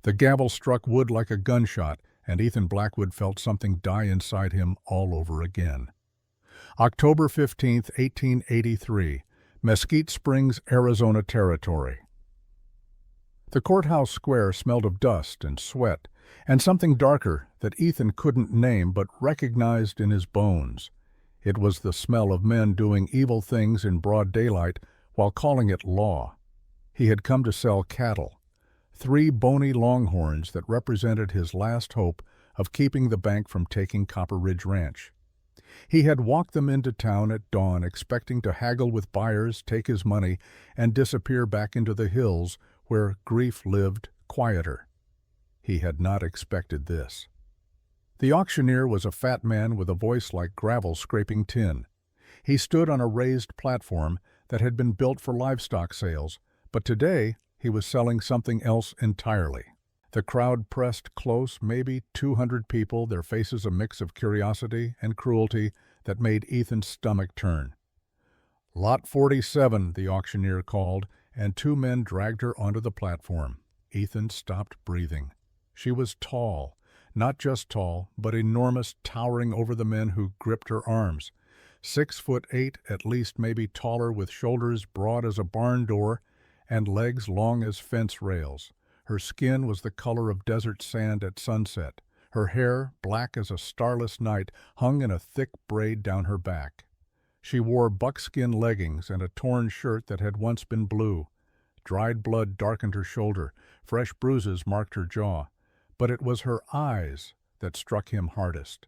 The gavel struck wood like a gunshot, and Ethan Blackwood felt something die inside him all over again. October 15, 1883, Mesquite Springs, Arizona Territory. The courthouse square smelled of dust and sweat, and something darker that Ethan couldn't name but recognized in his bones. It was the smell of men doing evil things in broad daylight while calling it law. He had come to sell cattle, 3 bony longhorns that represented his last hope of keeping the bank from taking Copper Ridge Ranch. He had walked them into town at dawn, expecting to haggle with buyers, take his money, and disappear back into the hills where grief lived quieter. He had not expected this. The auctioneer was a fat man with a voice like gravel scraping tin. He stood on a raised platform that had been built for livestock sales, but today he was selling something else entirely. The crowd pressed close, maybe 200 people, their faces a mix of curiosity and cruelty that made Ethan's stomach turn. "Lot 47, the auctioneer called, and 2 men dragged her onto the platform. Ethan stopped breathing. She was tall, not just tall, but enormous, towering over the men who gripped her arms. 6'8", at least, maybe taller, with shoulders broad as a barn door and legs long as fence rails. Her skin was the color of desert sand at sunset. Her hair, black as a starless night, hung in a thick braid down her back. She wore buckskin leggings and a torn shirt that had once been blue. Dried blood darkened her shoulder. Fresh bruises marked her jaw. But it was her eyes that struck him hardest.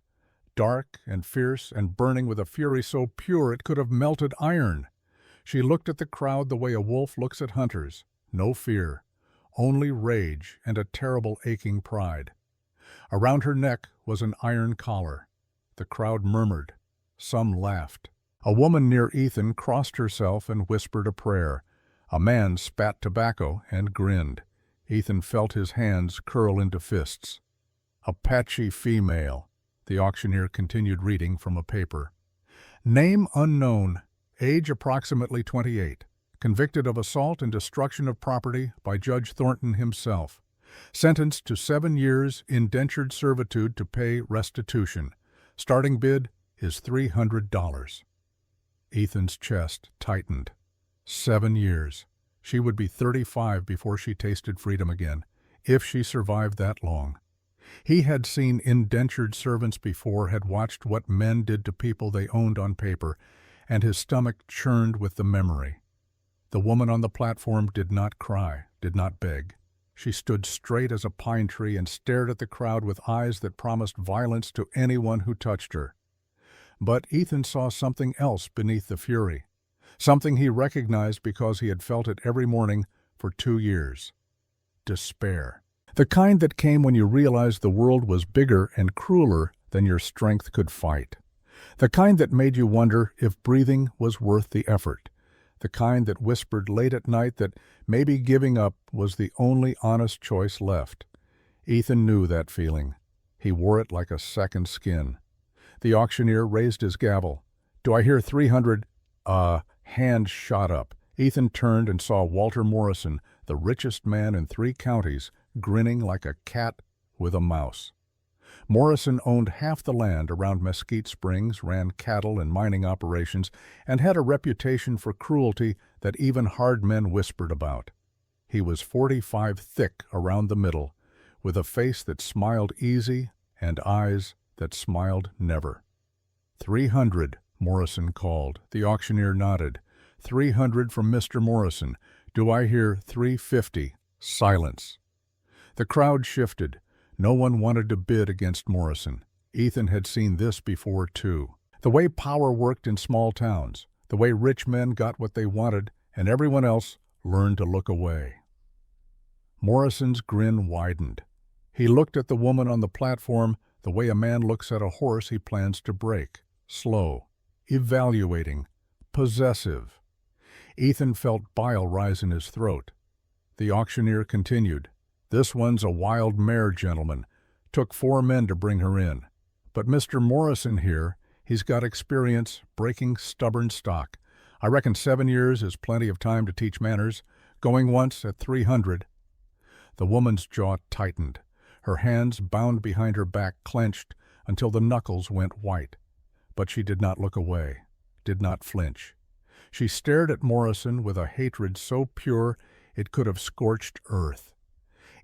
Dark and fierce and burning with a fury so pure it could have melted iron. She looked at the crowd the way a wolf looks at hunters. No fear, only rage and a terrible aching pride. Around her neck was an iron collar. The crowd murmured. Some laughed. A woman near Ethan crossed herself and whispered a prayer. A man spat tobacco and grinned. Ethan felt his hands curl into fists. Apache female. The auctioneer continued reading from a paper. Name unknown. Age approximately 28. Convicted of assault and destruction of property by Judge Thornton himself. Sentenced to 7 years indentured servitude to pay restitution. Starting bid is $300. Ethan's chest tightened. 7 years. She would be 35 before she tasted freedom again, if she survived that long. He had seen indentured servants before, had watched what men did to people they owned on paper, and his stomach churned with the memory. The woman on the platform did not cry, did not beg. She stood straight as a pine tree and stared at the crowd with eyes that promised violence to anyone who touched her. But Ethan saw something else beneath the fury, something he recognized because he had felt it every morning for 2 years. Despair. The kind that came when you realized the world was bigger and crueler than your strength could fight. The kind that made you wonder if breathing was worth the effort. The kind that whispered late at night that maybe giving up was the only honest choice left. Ethan knew that feeling. He wore it like a second skin. The auctioneer raised his gavel. "Do I hear 300? Hand shot up. Ethan turned and saw Walter Morrison, the richest man in 3 counties, grinning like a cat with a mouse. Morrison owned half the land around Mesquite Springs, ran cattle and mining operations, and had a reputation for cruelty that even hard men whispered about. He was 45 thick around the middle, with a face that smiled easy and eyes that smiled never. 300, Morrison called. The auctioneer nodded. 300 from Mr. Morrison. Do I hear 350? Silence. The crowd shifted. No one wanted to bid against Morrison. Ethan had seen this before, too. The way power worked in small towns, the way rich men got what they wanted, and everyone else learned to look away. Morrison's grin widened. He looked at the woman on the platform the way a man looks at a horse he plans to break. Slow, evaluating, possessive. Ethan felt bile rise in his throat. The auctioneer continued. "This one's a wild mare, gentlemen. Took 4 men to bring her in. But Mr. Morrison here, he's got experience breaking stubborn stock. I reckon 7 years is plenty of time to teach manners. Going once at 300. The woman's jaw tightened. Her hands, bound behind her back, clenched until the knuckles went white. But she did not look away, did not flinch. She stared at Morrison with a hatred so pure it could have scorched earth.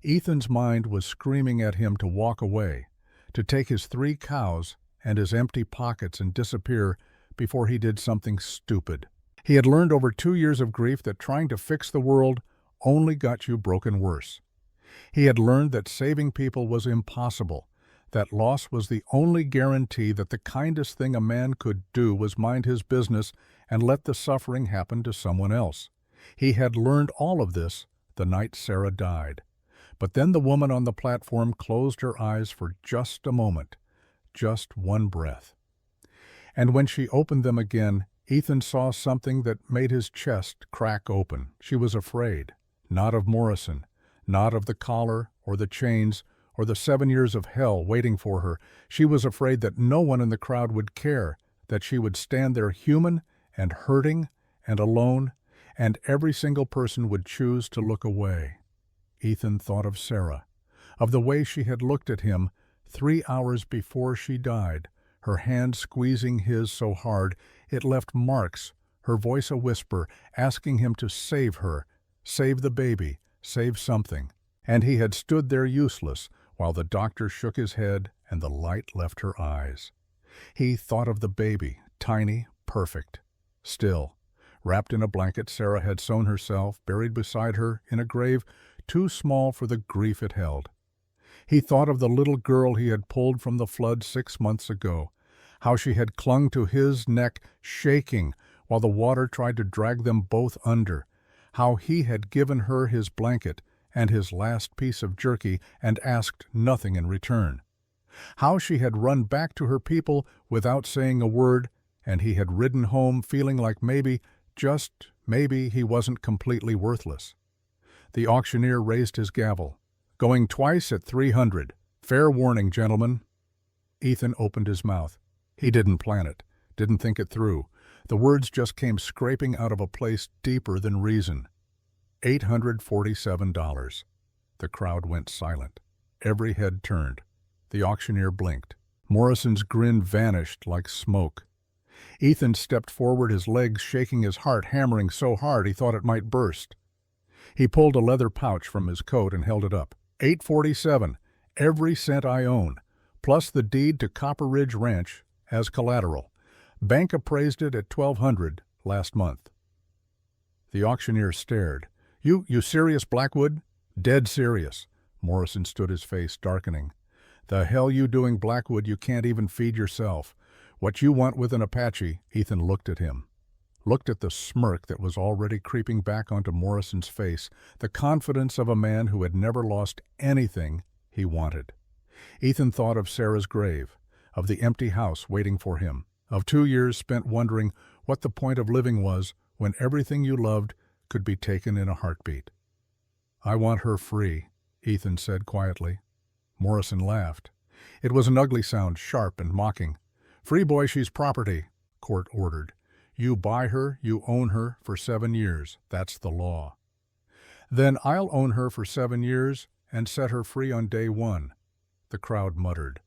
Ethan's mind was screaming at him to walk away, to take his 3 cows and his empty pockets and disappear before he did something stupid. He had learned over 2 years of grief that trying to fix the world only got you broken worse. He had learned that saving people was impossible, that loss was the only guarantee that the kindest thing a man could do was mind his business and let the suffering happen to someone else. He had learned all of this the night Sarah died. But then the woman on the platform closed her eyes for just a moment, just one breath. And when she opened them again, Ethan saw something that made his chest crack open. She was afraid, not of Morrison, not of the collar or the chains or the 7 years of hell waiting for her. She was afraid that no one in the crowd would care, that she would stand there human and hurting and alone, and every single person would choose to look away. Ethan thought of Sarah, of the way she had looked at him 3 hours before she died, her hand squeezing his so hard it left marks, her voice a whisper, asking him to save her, save the baby, save something. And he had stood there useless while the doctor shook his head and the light left her eyes. He thought of the baby, tiny, perfect. Still, wrapped in a blanket Sarah had sewn herself, buried beside her in a grave too small for the grief it held. He thought of the little girl he had pulled from the flood 6 months ago, how she had clung to his neck, shaking, while the water tried to drag them both under, how he had given her his blanket and his last piece of jerky and asked nothing in return, how she had run back to her people without saying a word, and he had ridden home feeling like maybe, just maybe, he wasn't completely worthless. The auctioneer raised his gavel. "Going twice at 300. Fair warning, gentlemen." Ethan opened his mouth. He didn't plan it, didn't think it through. The words just came scraping out of a place deeper than reason. $847. The crowd went silent. Every head turned. The auctioneer blinked. Morrison's grin vanished like smoke. Ethan stepped forward, his legs shaking, his heart hammering so hard he thought it might burst. He pulled a leather pouch from his coat and held it up. $847, every cent I own, plus the deed to Copper Ridge Ranch as collateral. Bank appraised it at $1,200 last month. The auctioneer stared. You serious, Blackwood?" "Dead serious." Morrison stood, his face darkening. "The hell you doing, Blackwood? You can't even feed yourself. What you want with an Apache?" Ethan looked at him. Looked at the smirk that was already creeping back onto Morrison's face, the confidence of a man who had never lost anything he wanted. Ethan thought of Sarah's grave, of the empty house waiting for him, of 2 years spent wondering what the point of living was when everything you loved could be taken in a heartbeat. "I want her free," Ethan said quietly. Morrison laughed. It was an ugly sound, sharp and mocking. "Free, boy, she's property," court ordered. "You buy her, you own her for 7 years. That's the law." "Then I'll own her for 7 years and set her free on day 1. The crowd muttered.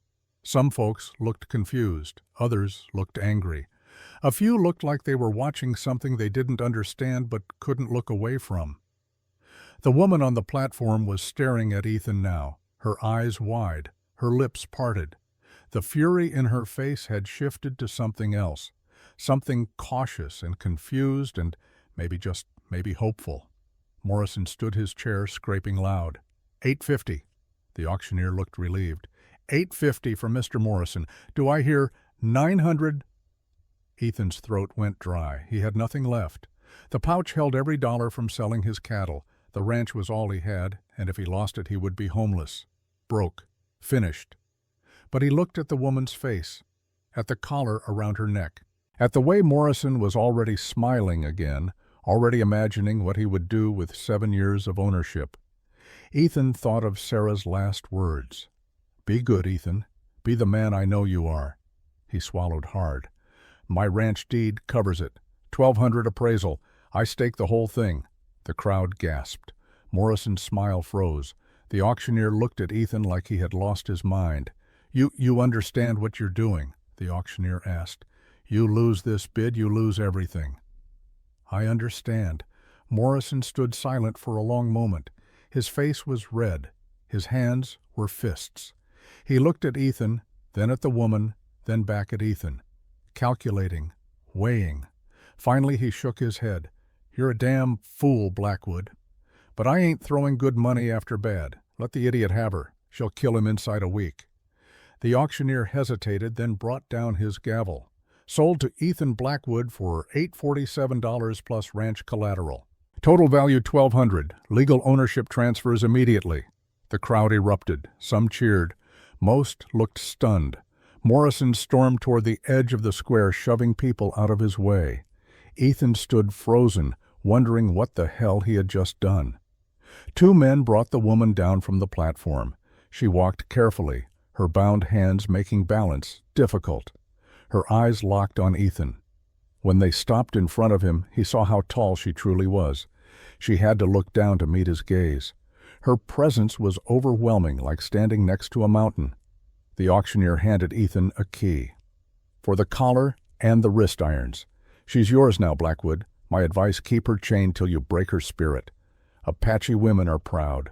Some folks looked confused, others looked angry. A few looked like they were watching something they didn't understand but couldn't look away from. The woman on the platform was staring at Ethan now, her eyes wide, her lips parted. The fury in her face had shifted to something else, something cautious and confused and maybe hopeful. Morrison stood his chair, scraping loud. $850. The auctioneer looked relieved. $850 for Mr. Morrison. Do I hear 900? Ethan's throat went dry. He had nothing left. The pouch held every dollar from selling his cattle. The ranch was all he had, and if he lost it he would be homeless, broke, finished. But he looked at the woman's face, at the collar around her neck, at the way Morrison was already smiling again, already imagining what he would do with 7 years of ownership. Ethan thought of Sarah's last words. "Be good, Ethan. Be the man I know you are." He swallowed hard. "My ranch deed covers it. 1,200 appraisal. I stake the whole thing." The crowd gasped. Morrison's smile froze. The auctioneer looked at Ethan like he had lost his mind. You understand what you're doing?" the auctioneer asked. "You lose this bid, you lose everything." "I understand." Morrison stood silent for a long moment. His face was red. His hands were fists. He looked at Ethan, then at the woman, then back at Ethan. Calculating, weighing. Finally he shook his head. "You're a damn fool, Blackwood. But I ain't throwing good money after bad. Let the idiot have her. She'll kill him inside a week." The auctioneer hesitated, then brought down his gavel. "Sold to Ethan Blackwood for $847 plus ranch collateral. Total value $1,200. Legal ownership transfers immediately." The crowd erupted. Some cheered. Most looked stunned. Morrison stormed toward the edge of the square, shoving people out of his way. Ethan stood frozen, wondering what the hell he had just done. Two men brought the woman down from the platform. She walked carefully, her bound hands making balance difficult. Her eyes locked on Ethan. When they stopped in front of him, he saw how tall she truly was. She had to look down to meet his gaze. Her presence was overwhelming, like standing next to a mountain. The auctioneer handed Ethan a key. "For the collar and the wrist irons. She's yours now, Blackwood. My advice, keep her chained till you break her spirit. Apache women are proud."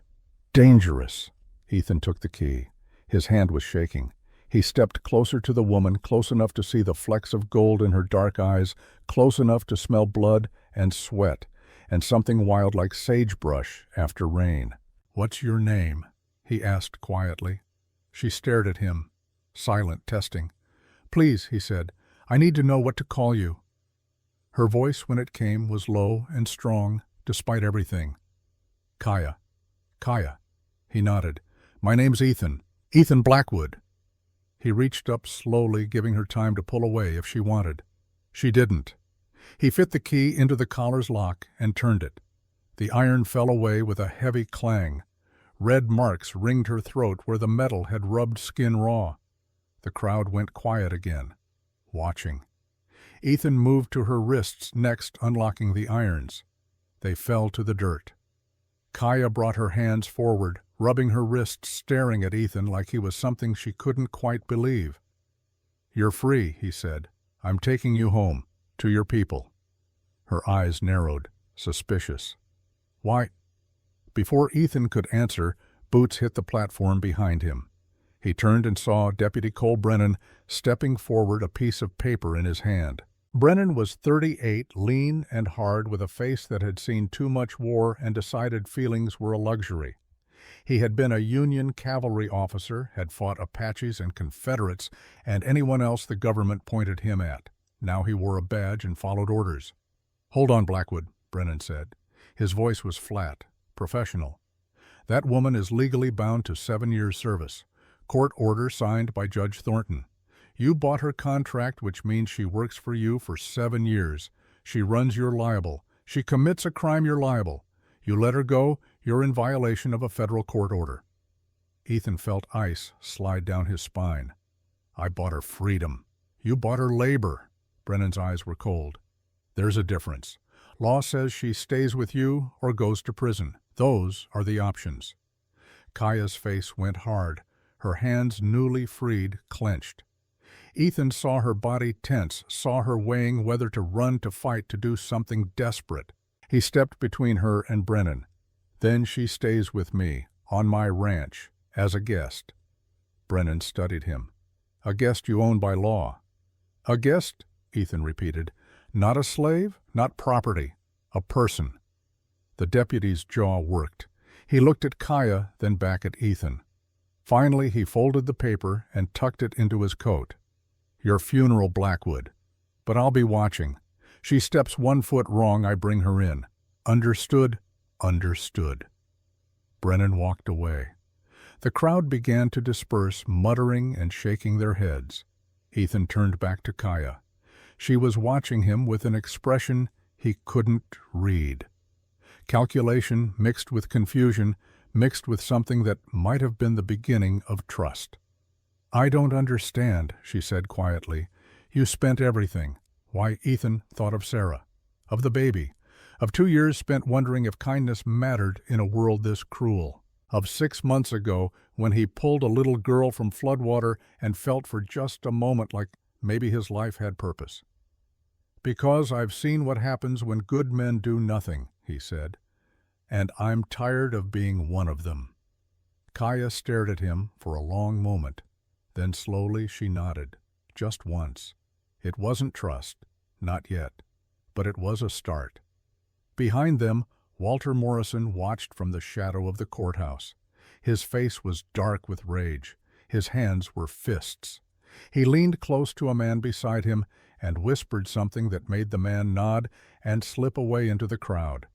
"Dangerous." Ethan took the key. His hand was shaking. He stepped closer to the woman, close enough to see the flecks of gold in her dark eyes, close enough to smell blood and sweat, and something wild like sagebrush after rain. "What's your name?" he asked quietly. She stared at him, silent, testing. "Please," he said, "I need to know what to call you." Her voice, when it came, was low and strong, despite everything. "Kaya." "Kaya." He nodded. "My name's Ethan. Ethan Blackwood." He reached up slowly, giving her time to pull away if she wanted. She didn't. He fit the key into the collar's lock and turned it. The iron fell away with a heavy clang. Red marks ringed her throat where the metal had rubbed skin raw. The crowd went quiet again, watching. Ethan moved to her wrists next, unlocking the irons. They fell to the dirt. Kaya brought her hands forward, rubbing her wrists, staring at Ethan like he was something she couldn't quite believe. "You're free," he said. "I'm taking you home, to your people." Her eyes narrowed, suspicious. "Why?" Before Ethan could answer, boots hit the platform behind him. He turned and saw Deputy Cole Brennan stepping forward, a piece of paper in his hand. Brennan was 38, lean and hard, with a face that had seen too much war and decided feelings were a luxury. He had been a Union cavalry officer, had fought Apaches and Confederates, and anyone else the government pointed him at. Now he wore a badge and followed orders. "Hold on, Blackwood," Brennan said. His voice was flat, professional. "That woman is legally bound to 7 years' service. Court order signed by Judge Thornton. You bought her contract, which means she works for you for 7 years. She runs, you're liable. She commits a crime, you're liable. You let her go, you're in violation of a federal court order." Ethan felt ice slide down his spine. "I bought her freedom. You bought her labor." Brennan's eyes were cold. "There's a difference. Law says she stays with you or goes to prison. Those are the options." Kaya's face went hard. Her hands, newly freed, clenched. Ethan saw her body tense, saw her weighing whether to run, to fight, to do something desperate. He stepped between her and Brennan. "Then she stays with me, on my ranch, as a guest." Brennan studied him. "A guest you own by law." "A guest?" Ethan repeated. "Not a slave, not property, a person." The deputy's jaw worked. He looked at Kaya, then back at Ethan. Finally, he folded the paper and tucked it into his coat. "Your funeral, Blackwood. But I'll be watching. She steps 1 foot wrong, I bring her in. Understood?" "Understood." Brennan walked away. The crowd began to disperse, muttering and shaking their heads. Ethan turned back to Kaya. She was watching him with an expression he couldn't read. Calculation mixed with confusion, mixed with something that might have been the beginning of trust. "I don't understand," she said quietly. "You spent everything." Why, Ethan thought of Sarah, of the baby, of 2 years spent wondering if kindness mattered in a world this cruel. of 6 months ago when he pulled a little girl from floodwater and felt for just a moment like maybe his life had purpose. "Because I've seen what happens when good men do nothing," he said, "and I'm tired of being one of them." Kaya stared at him for a long moment. Then slowly she nodded, just once. It wasn't trust, not yet, but it was a start. Behind them, Walter Morrison watched from the shadow of the courthouse. His face was dark with rage. His hands were fists. He leaned close to a man beside him and whispered something that made the man nod and slip away into the crowd.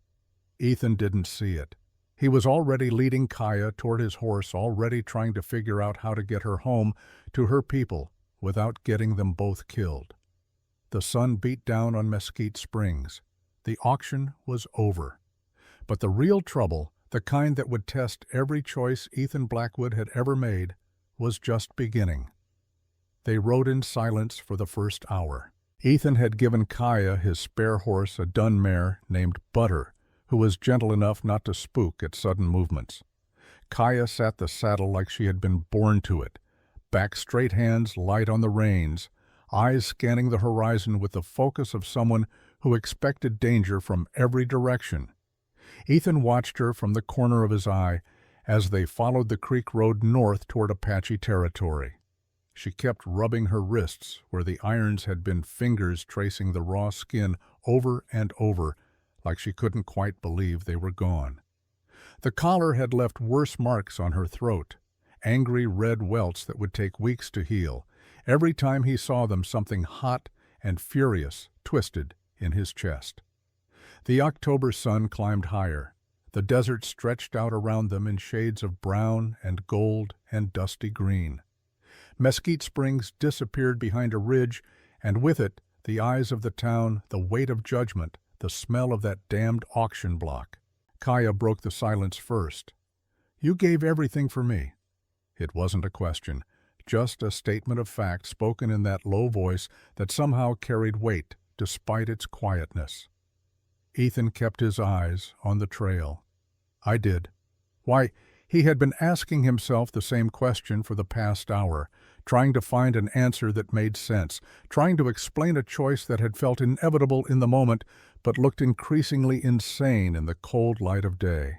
Ethan didn't see it. He was already leading Kaya toward his horse, already trying to figure out how to get her home to her people without getting them both killed. The sun beat down on Mesquite Springs. The auction was over. But the real trouble, the kind that would test every choice Ethan Blackwood had ever made, was just beginning. They rode in silence for the first hour. Ethan had given Kaya his spare horse, a dun mare named Butter, who was gentle enough not to spook at sudden movements. Kaya sat the saddle like she had been born to it, back straight, hands light on the reins, eyes scanning the horizon with the focus of someone who expected danger from every direction. Ethan watched her from the corner of his eye as they followed the creek road north toward Apache territory. She kept rubbing her wrists where the irons had been fingers tracing the raw skin over and over, like she couldn't quite believe they were gone. The collar had left worse marks on her throat, angry red welts that would take weeks to heal. Every time he saw them, something hot and furious twisted in his chest. The October sun climbed higher. The desert stretched out around them in shades of brown and gold and dusty green. Mesquite Springs disappeared behind a ridge, and with it the eyes of the town, the weight of judgment, the smell of that damned auction block. Kaya broke the silence first. "You gave everything for me." It wasn't a question, just a statement of fact spoken in that low voice that somehow carried weight despite its quietness. Ethan kept his eyes on the trail. "I did." Why, he had been asking himself the same question for the past hour, trying to find an answer that made sense, trying to explain a choice that had felt inevitable in the moment but looked increasingly insane in the cold light of day.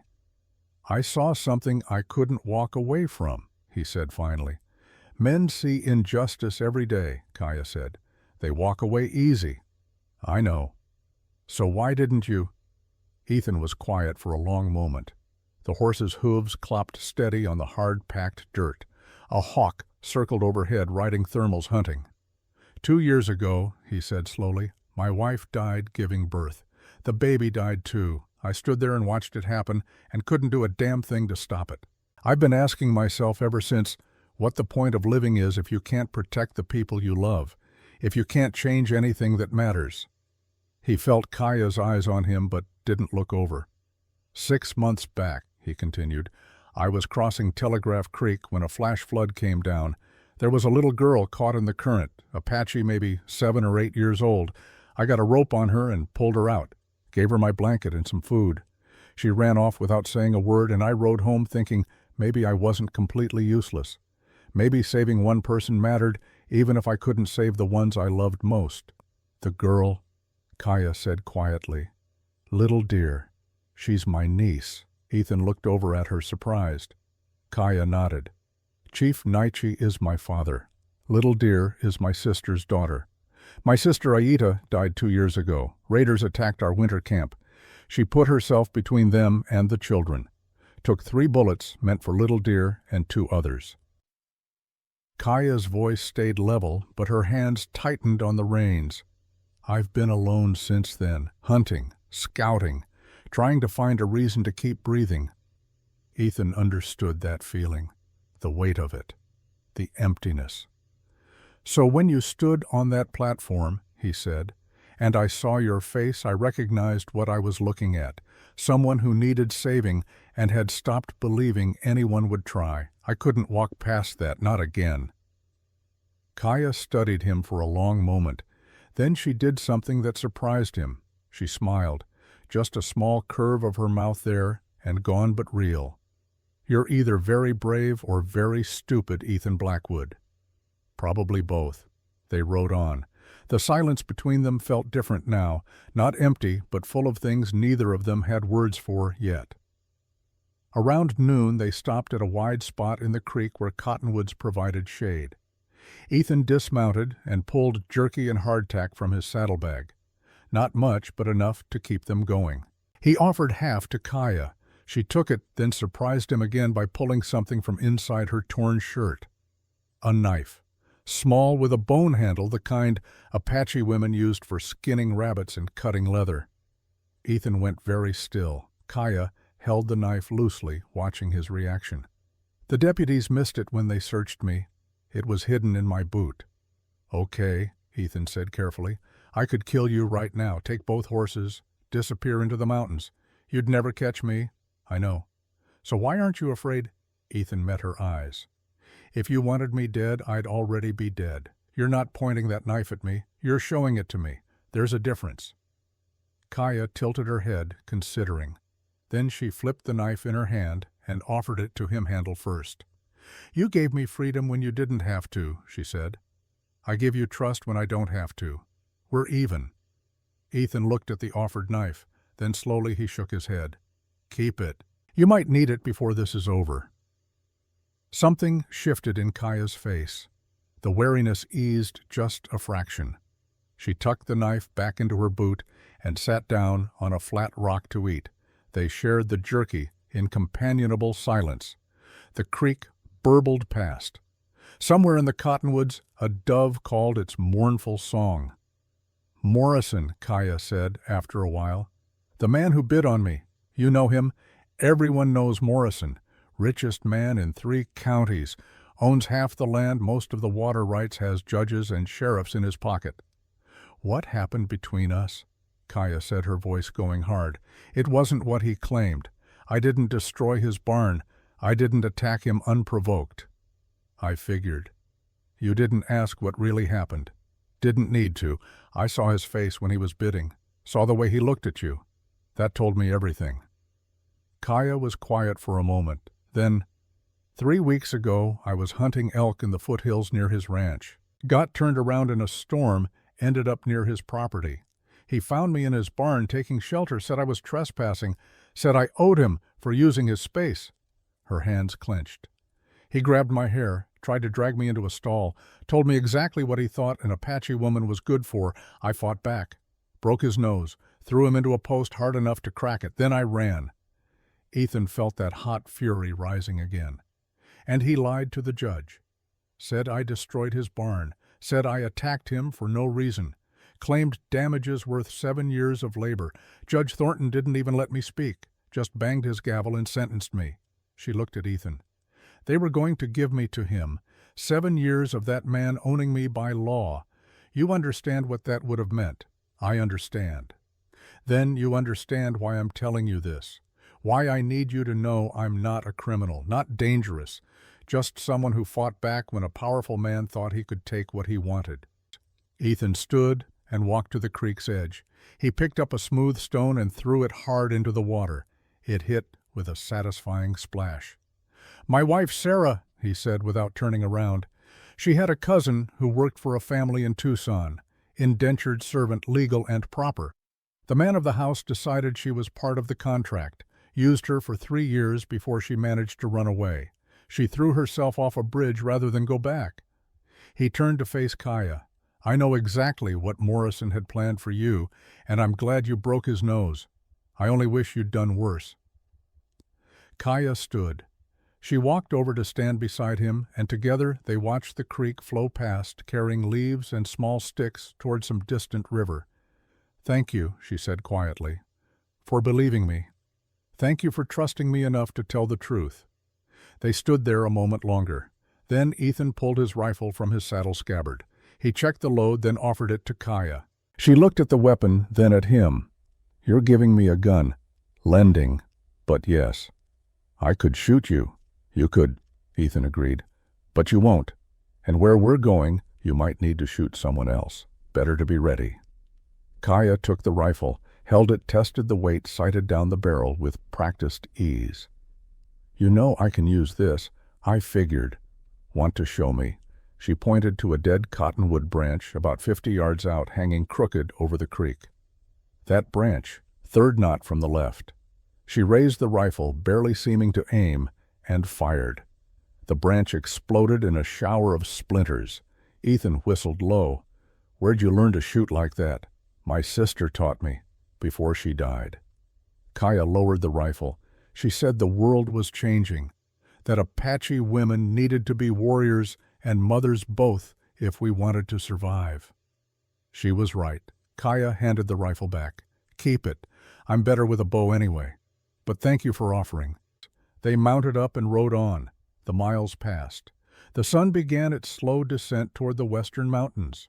"I saw something I couldn't walk away from," he said finally. "Men see injustice every day," Kaya said. "They walk away easy." "I know." "So why didn't you—" Ethan was quiet for a long moment. The horse's hooves clopped steady on the hard-packed dirt. A hawk circled overhead, riding thermals hunting. "2 years ago," he said slowly, "my wife died giving birth. The baby died too. I stood there and watched it happen and couldn't do a damn thing to stop it. I've been asking myself ever since what the point of living is if you can't protect the people you love, if you can't change anything that matters." He felt Kaya's eyes on him but didn't look over. "6 months back," he continued, "I was crossing Telegraph Creek when a flash flood came down. There was a little girl caught in the current, Apache maybe 7 or 8 years old. I got a rope on her and pulled her out, gave her my blanket and some food. She ran off without saying a word, and I rode home thinking maybe I wasn't completely useless. Maybe saving one person mattered, even if I couldn't save the ones I loved most. The girl," Kaya said quietly. "Little dear. She's my niece." Ethan looked over at her, surprised. Kaya nodded. "Chief Naichi is my father. Little dear is my sister's daughter. My sister Aita died 2 years ago. Raiders attacked our winter camp. She put herself between them and the children. Took 3 bullets meant for little dear and 2 others." Kaya's voice stayed level, but her hands tightened on the reins. "I've been alone since then, hunting, scouting, trying to find a reason to keep breathing." Ethan understood that feeling, the weight of it, the emptiness. "So when you stood on that platform," he said, "and I saw your face, I recognized what I was looking at, someone who needed saving and had stopped believing anyone would try. I couldn't walk past that, not again." Kaya studied him for a long moment. Then she did something that surprised him. She smiled, just a small curve of her mouth there, and gone but real. You're either very brave or very stupid, Ethan Blackwood." "Probably both." They rode on. The silence between them felt different now, not empty, but full of things neither of them had words for yet. Around noon they stopped at a wide spot in the creek where cottonwoods provided shade. Ethan dismounted and pulled jerky and hardtack from his saddlebag. Not much, but enough to keep them going. He offered half to Kaya. She took it, then surprised him again by pulling something from inside her torn shirt. A knife. Small, with a bone handle, the kind Apache women used for skinning rabbits and cutting leather. Ethan went very still. Kaya held the knife loosely, watching his reaction. "The deputies missed it when they searched me. It was hidden in my boot." "Okay," Ethan said carefully. "I could kill you right now, take both horses, disappear into the mountains. You'd never catch me." "I know. So why aren't you afraid?" Ethan met her eyes. "If you wanted me dead, I'd already be dead. You're not pointing that knife at me. You're showing it to me. There's a difference." Kaya tilted her head, considering. Then she flipped the knife in her hand and offered it to him handle first. "You gave me freedom when you didn't have to," she said. "I give you trust when I don't have to. We're even." Ethan looked at the offered knife. Then slowly he shook his head. "Keep it. You might need it before this is over." Something shifted in Kaya's face. The wariness eased just a fraction. She tucked the knife back into her boot and sat down on a flat rock to eat. They shared the jerky in companionable silence. The creek burbled past. Somewhere in the cottonwoods, a dove called its mournful song. "Morrison," Kaya said after a while. "The man who bid on me. You know him? Everyone knows Morrison. Richest man in 3 counties. Owns half the land, most of the water rights, has judges and sheriffs in his pocket." "What happened between us?" Kaya said, her voice going hard. "It wasn't what he claimed. I didn't destroy his barn. I didn't attack him unprovoked." "I figured. You didn't ask what really happened. Didn't need to. I saw his face when he was bidding. Saw the way he looked at you. That told me everything." Kaya was quiet for a moment. Then, 3 weeks ago, I was hunting elk in the foothills near his ranch. Got turned around in a storm, ended up near his property. He found me in his barn taking shelter, said I was trespassing, said I owed him for using his space." Her hands clenched. "He grabbed my hair, tried to drag me into a stall, told me exactly what he thought an Apache woman was good for. I fought back, broke his nose, threw him into a post hard enough to crack it. Then I ran." Ethan felt that hot fury rising again. "And he lied to the judge. Said I destroyed his barn, said I attacked him for no reason. Claimed damages worth 7 years of labor. Judge Thornton didn't even let me speak, just banged his gavel and sentenced me." She looked at Ethan. "They were going to give me to him. 7 years of that man owning me by law. You understand what that would have meant." "I understand." "Then you understand why I'm telling you this. Why I need you to know I'm not a criminal, not dangerous, just someone who fought back when a powerful man thought he could take what he wanted." Ethan stood and walked to the creek's edge. He picked up a smooth stone and threw it hard into the water. It hit with a satisfying splash. "My wife Sarah," he said without turning around. "She had a cousin who worked for a family in Tucson, indentured servant, legal and proper. The man of the house decided she was part of the contract, used her for 3 years before she managed to run away. She threw herself off a bridge rather than go back." He turned to face Kaya. "I know exactly what Morrison had planned for you, and I'm glad you broke his nose. I only wish you'd done worse." Kaya stood. She walked over to stand beside him, and together they watched the creek flow past, carrying leaves and small sticks toward some distant river. "Thank you," she said quietly, "for believing me. Thank you for trusting me enough to tell the truth." They stood there a moment longer. Then Ethan pulled his rifle from his saddle scabbard. He checked the load, then offered it to Kaya. She looked at the weapon, then at him. "You're giving me a gun. Lending. But yes. I could shoot you." "You could," Ethan agreed. "But you won't. And where we're going, you might need to shoot someone else. Better to be ready." Kaya took the rifle, held it, tested the weight, sighted down the barrel with practiced ease. "You know I can use this. I figured. Want to show me?" She pointed to a dead cottonwood branch about 50 yards out, hanging crooked over the creek. That branch, third knot from the left. She raised the rifle, barely seeming to aim, and fired. The branch exploded in a shower of splinters. Ethan whistled low. "Where'd you learn to shoot like that?" "My sister taught me, before she died." Kaya lowered the rifle. She said the world was changing, that Apache women needed to be warriors and mothers both if we wanted to survive. She was right. Kaya handed the rifle back. "Keep it. I'm better with a bow anyway. But thank you for offering." They mounted up and rode on. The miles passed. The sun began its slow descent toward the western mountains.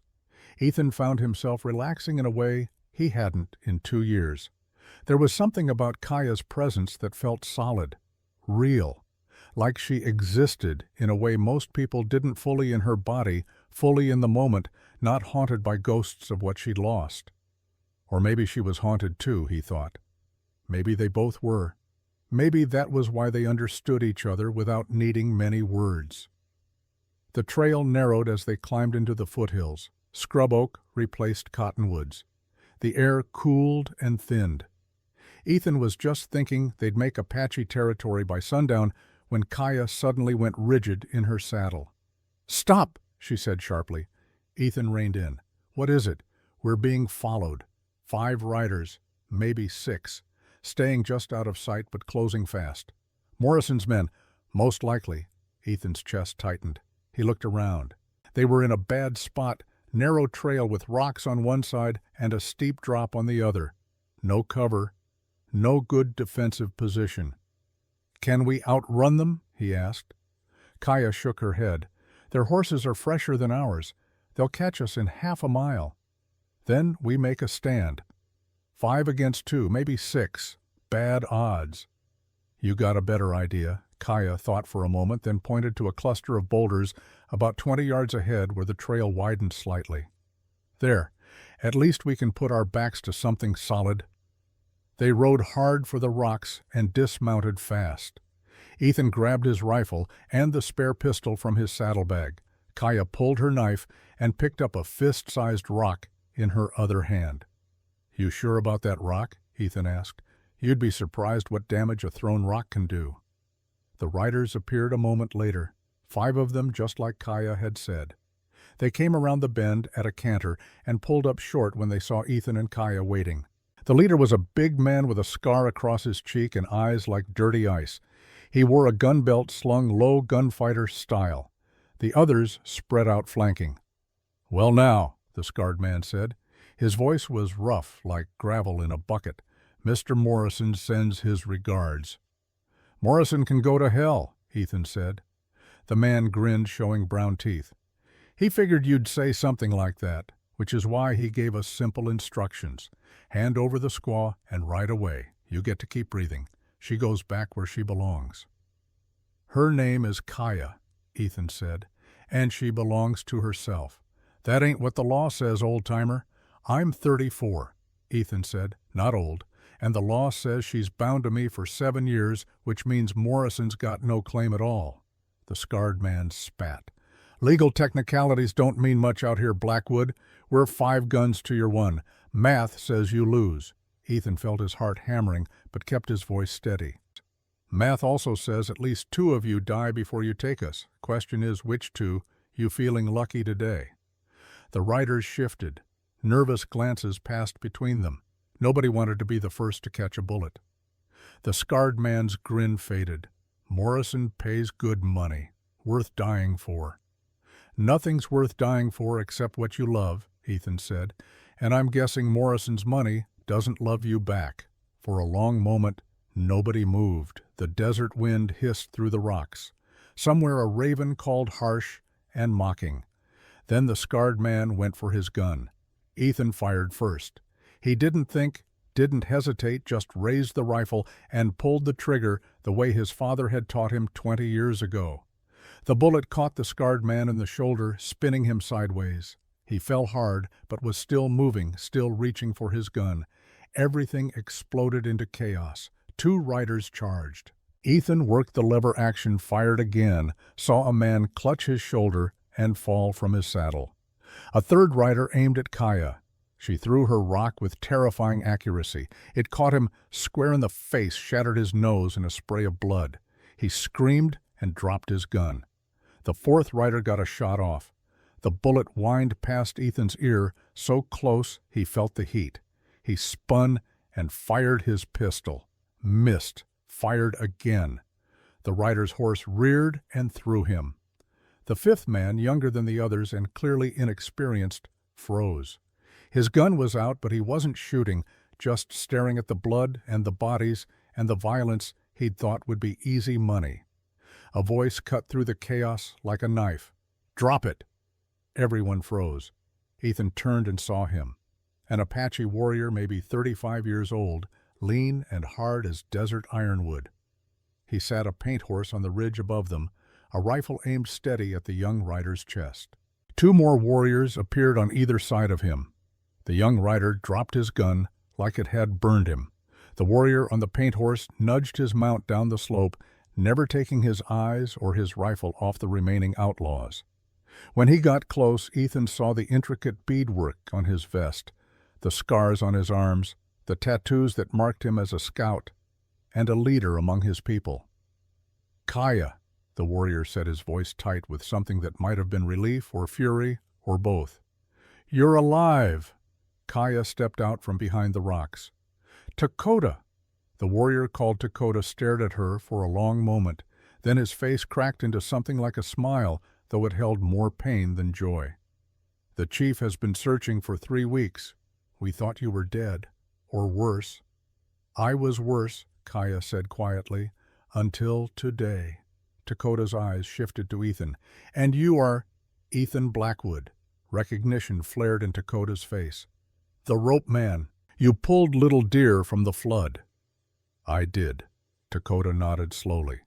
Ethan found himself relaxing in a way he hadn't in 2 years. There was something about Kaya's presence that felt solid, real, like she existed in a way most people didn't, fully in her body, fully in the moment, not haunted by ghosts of what she'd lost. Or maybe she was haunted too, he thought. Maybe they both were. Maybe that was why they understood each other without needing many words. The trail narrowed as they climbed into the foothills. Scrub oak replaced cottonwoods. The air cooled and thinned. Ethan was just thinking they'd make Apache territory by sundown when Kaya suddenly went rigid in her saddle. "Stop!" she said sharply. Ethan reined in. "What is it?" "We're being followed. 5 riders, maybe 6, staying just out of sight but closing fast." "Morrison's men." "Most likely." Ethan's chest tightened. He looked around. They were in a bad spot, narrow trail with rocks on one side and a steep drop on the other. No cover, no good defensive position. "Can we outrun them?" he asked. Kaya shook her head. "Their horses are fresher than ours. They'll catch us in half a mile. Then we make a stand. 5 against 2, maybe 6. Bad odds." "You got a better idea." Kaya thought for a moment, then pointed to a cluster of boulders about 20 yards ahead where the trail widened slightly. "There. At least we can put our backs to something solid." They rode hard for the rocks and dismounted fast. Ethan grabbed his rifle and the spare pistol from his saddlebag. Kaya pulled her knife and picked up a fist-sized rock in her other hand. "You sure about that rock?" Ethan asked. "You'd be surprised what damage a thrown rock can do." The riders appeared a moment later, 5 of them just like Kaya had said. They came around the bend at a canter and pulled up short when they saw Ethan and Kaya waiting. The leader was a big man with a scar across his cheek and eyes like dirty ice. He wore a gun belt slung low, gunfighter style. The others spread out flanking. "Well now," the scarred man said. His voice was rough, like gravel in a bucket. "Mr. Morrison sends his regards." "Morrison can go to hell," Ethan said. The man grinned, showing brown teeth. "He figured you'd say something like that, which is why he gave us simple instructions. Hand over the squaw and ride away. You get to keep breathing. She goes back where she belongs." "Her name is Kaya," Ethan said, "and she belongs to herself. That ain't what the law says, old-timer." "I'm 34, Ethan said, "not old, and the law says she's bound to me for 7 years, which means Morrison's got no claim at all." The scarred man spat. "Legal technicalities don't mean much out here, Blackwood. We're 5 guns to your 1. Math says you lose." Ethan felt his heart hammering, but kept his voice steady. "Math also says at least 2 of you die before you take us. Question is, which 2? You feeling lucky today?" The riders shifted. Nervous glances passed between them. Nobody wanted to be the first to catch a bullet. The scarred man's grin faded. "Morrison pays good money. Worth dying for." "Nothing's worth dying for except what you love," Ethan said, "and I'm guessing Morrison's money doesn't love you back." For a long moment, nobody moved. The desert wind hissed through the rocks. Somewhere a raven called harsh and mocking. Then the scarred man went for his gun. Ethan fired first. He didn't think, didn't hesitate, just raised the rifle and pulled the trigger the way his father had taught him 20 years ago. The bullet caught the scarred man in the shoulder, spinning him sideways. He fell hard, but was still moving, still reaching for his gun. Everything exploded into chaos. 2 riders charged. Ethan worked the lever action, fired again, saw a man clutch his shoulder and fall from his saddle. A third rider aimed at Kaya. She threw her rock with terrifying accuracy. It caught him square in the face, shattered his nose in a spray of blood. He screamed and dropped his gun. The fourth rider got a shot off. The bullet whined past Ethan's ear, so close he felt the heat. He spun and fired his pistol. Missed. Fired again. The rider's horse reared and threw him. The fifth man, younger than the others and clearly inexperienced, froze. His gun was out, but he wasn't shooting, just staring at the blood and the bodies and the violence he'd thought would be easy money. A voice cut through the chaos like a knife. "Drop it!" Everyone froze. Ethan turned and saw him. An Apache warrior, maybe 35 years old, lean and hard as desert ironwood. He sat a paint horse on the ridge above them, a rifle aimed steady at the young rider's chest. Two more warriors appeared on either side of him. The young rider dropped his gun like it had burned him. The warrior on the paint horse nudged his mount down the slope, never taking his eyes or his rifle off the remaining outlaws. When he got close, Ethan saw the intricate beadwork on his vest, the scars on his arms, the tattoos that marked him as a scout and a leader among his people. "Kaya," the warrior said, his voice tight with something that might have been relief or fury or both. "You're alive!" Kaya stepped out from behind the rocks. "Dakota!" The warrior called Dakota stared at her for a long moment. Then his face cracked into something like a smile, though it held more pain than joy. "The chief has been searching for 3 weeks. We thought you were dead, or worse." "I was worse," Kaya said quietly, "until today." Dakota's eyes shifted to Ethan. "And you are—" "Ethan Blackwood." Recognition flared in Dakota's face. "The rope man. You pulled Little Deer from the flood." "I did." Dakota nodded slowly.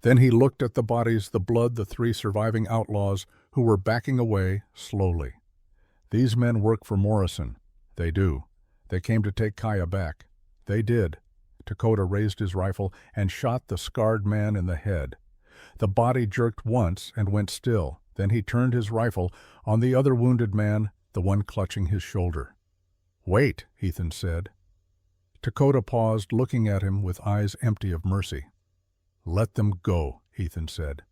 Then he looked at the bodies, the blood, the 3 surviving outlaws who were backing away slowly. "These men work for Morrison." "They do. They came to take Kaya back." "They did." Dakota raised his rifle and shot the scarred man in the head. The body jerked once and went still. Then he turned his rifle on the other wounded man, the one clutching his shoulder. "Wait," Ethan said. Dakota paused, looking at him with eyes empty of mercy. "Let them go," Ethan said.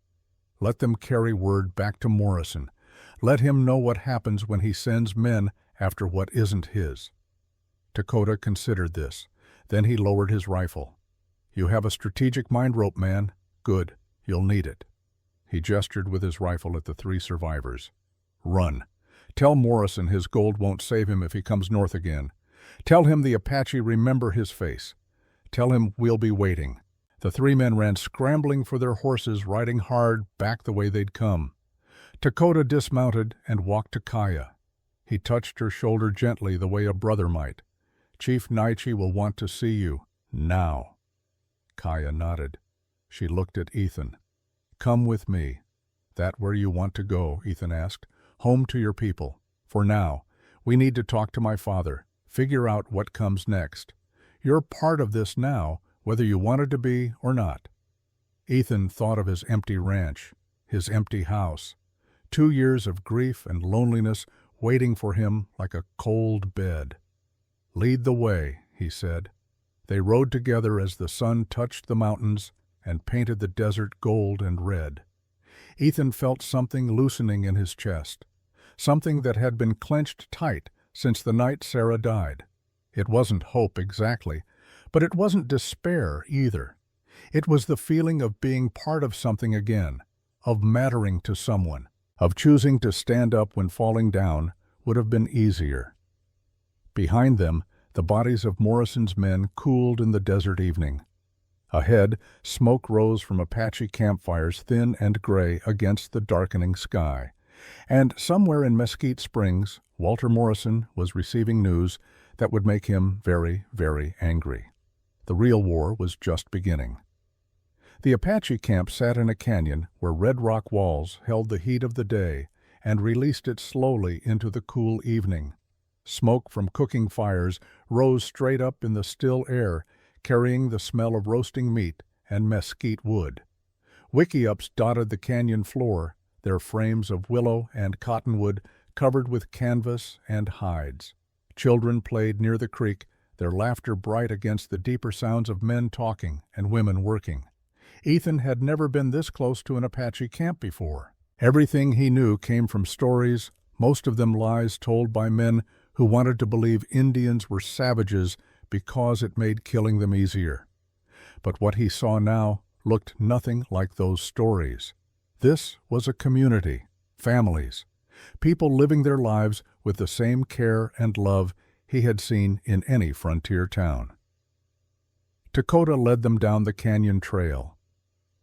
"Let them carry word back to Morrison. Let him know what happens when he sends men after what isn't his." Dakota considered this. Then he lowered his rifle. "You have a strategic mind, rope man. Good. You'll need it." He gestured with his rifle at the 3 survivors. "Run. Tell Morrison his gold won't save him if he comes north again. Tell him the Apache remember his face. Tell him we'll be waiting." The 3 men ran scrambling for their horses, riding hard back the way they'd come. Dakota dismounted and walked to Kaya. He touched her shoulder gently, the way a brother might. "Chief Naiche will want to see you. Now." Kaya nodded. She looked at Ethan. "Come with me." "That where you want to go?" Ethan asked. "Home to your people. For now. We need to talk to my father. Figure out what comes next. You're part of this now, whether you wanted to be or not." Ethan thought of his empty ranch, his empty house. 2 years of grief and loneliness waiting for him like a cold bed. "Lead the way," he said. They rode together as the sun touched the mountains and painted the desert gold and red. Ethan felt something loosening in his chest, something that had been clenched tight since the night Sarah died. It wasn't hope exactly, but it wasn't despair either. It was the feeling of being part of something again, of mattering to someone, of choosing to stand up when falling down would have been easier. Behind them, the bodies of Morrison's men cooled in the desert evening. Ahead, smoke rose from Apache campfires, thin and gray against the darkening sky. And somewhere in Mesquite Springs, Walter Morrison was receiving news that would make him very, very angry. The real war was just beginning. The Apache camp sat in a canyon where red rock walls held the heat of the day and released it slowly into the cool evening. Smoke from cooking fires rose straight up in the still air, carrying the smell of roasting meat and mesquite wood. Wickiups dotted the canyon floor, their frames of willow and cottonwood covered with canvas and hides. Children played near the creek, their laughter bright against the deeper sounds of men talking and women working. Ethan had never been this close to an Apache camp before. Everything he knew came from stories, most of them lies told by men who wanted to believe Indians were savages because it made killing them easier. But what he saw now looked nothing like those stories. This was a community, families, people living their lives with the same care and love he had seen in any frontier town. Dakota led them down the canyon trail.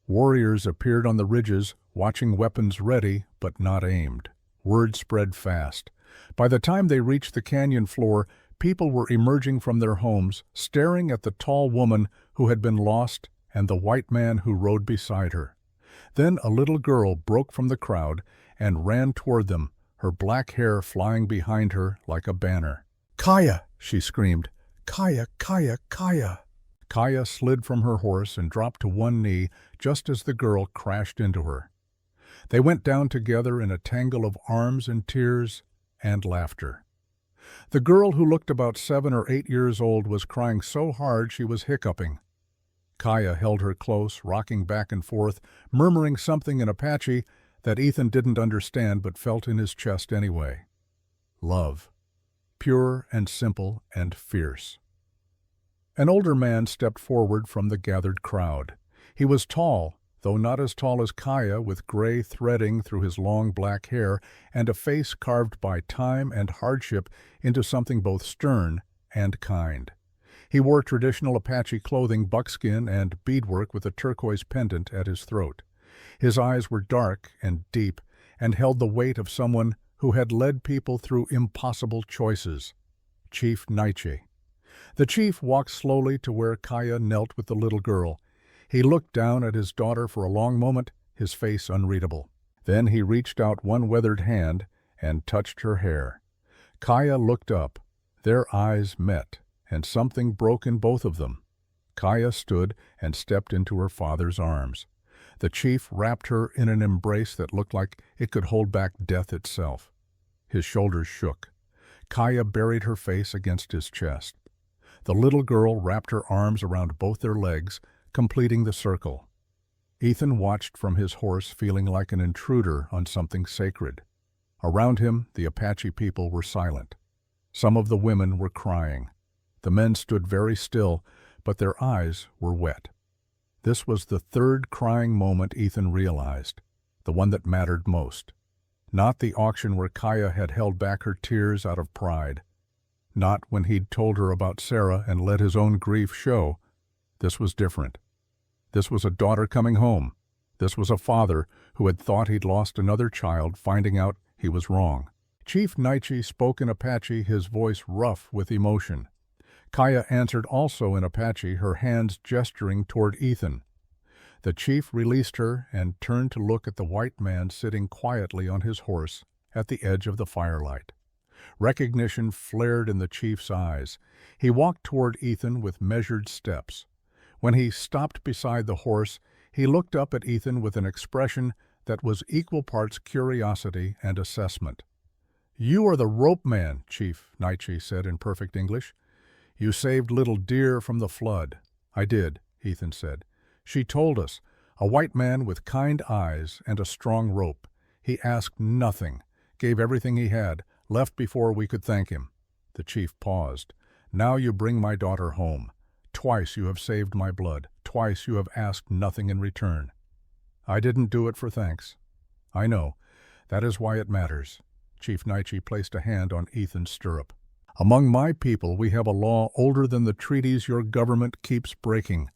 Warriors appeared on the ridges, watching weapons ready but not aimed. Word spread fast. By the time they reached the canyon floor, people were emerging from their homes, staring at the tall woman who had been lost and the white man who rode beside her. Then a little girl broke from the crowd and ran toward them, her black hair flying behind her like a banner. "Kaya!" she screamed. "Kaya, Kaya, Kaya!" Kaya slid from her horse and dropped to one knee just as the girl crashed into her. They went down together in a tangle of arms and tears and laughter. The girl, who looked about 7 or 8 years old, was crying so hard she was hiccuping. Kaya held her close, rocking back and forth, murmuring something in Apache that Ethan didn't understand but felt in his chest anyway. Love. Pure and simple and fierce. An older man stepped forward from the gathered crowd. He was tall, though not as tall as Kaya, with gray threading through his long black hair and a face carved by time and hardship into something both stern and kind. He wore traditional Apache clothing, buckskin, and beadwork with a turquoise pendant at his throat. His eyes were dark and deep and held the weight of someone who had led people through impossible choices. Chief Naiche. The chief walked slowly to where Kaya knelt with the little girl. He looked down at his daughter for a long moment, his face unreadable. Then he reached out one weathered hand and touched her hair. Kaya looked up. Their eyes met, and something broke in both of them. Kaya stood and stepped into her father's arms. The chief wrapped her in an embrace that looked like it could hold back death itself. His shoulders shook. Kaya buried her face against his chest. The little girl wrapped her arms around both their legs, completing the circle. Ethan watched from his horse, feeling like an intruder on something sacred. Around him, the Apache people were silent. Some of the women were crying. The men stood very still, but their eyes were wet. This was the third crying moment Ethan realized, the one that mattered most. Not the auction where Kaya had held back her tears out of pride. Not when he'd told her about Sarah and let his own grief show. This was different. This was a daughter coming home. This was a father who had thought he'd lost another child, finding out he was wrong. Chief Naiche spoke in Apache, his voice rough with emotion. Kaya answered also in Apache, her hands gesturing toward Ethan. The chief released her and turned to look at the white man sitting quietly on his horse at the edge of the firelight. Recognition flared in the chief's eyes. He walked toward Ethan with measured steps. When he stopped beside the horse, he looked up at Ethan with an expression that was equal parts curiosity and assessment. "You are the rope man," Chief Naiche said in perfect English. "You saved little deer from the flood." "I did," Ethan said. "She told us, a white man with kind eyes and a strong rope. He asked nothing, gave everything he had, left before we could thank him." The chief paused. "Now you bring my daughter home. Twice you have saved my blood. Twice you have asked nothing in return." "I didn't do it for thanks." "I know. That is why it matters." Chief Naiche placed a hand on Ethan's stirrup. "Among my people we have a law older than the treaties your government keeps breaking.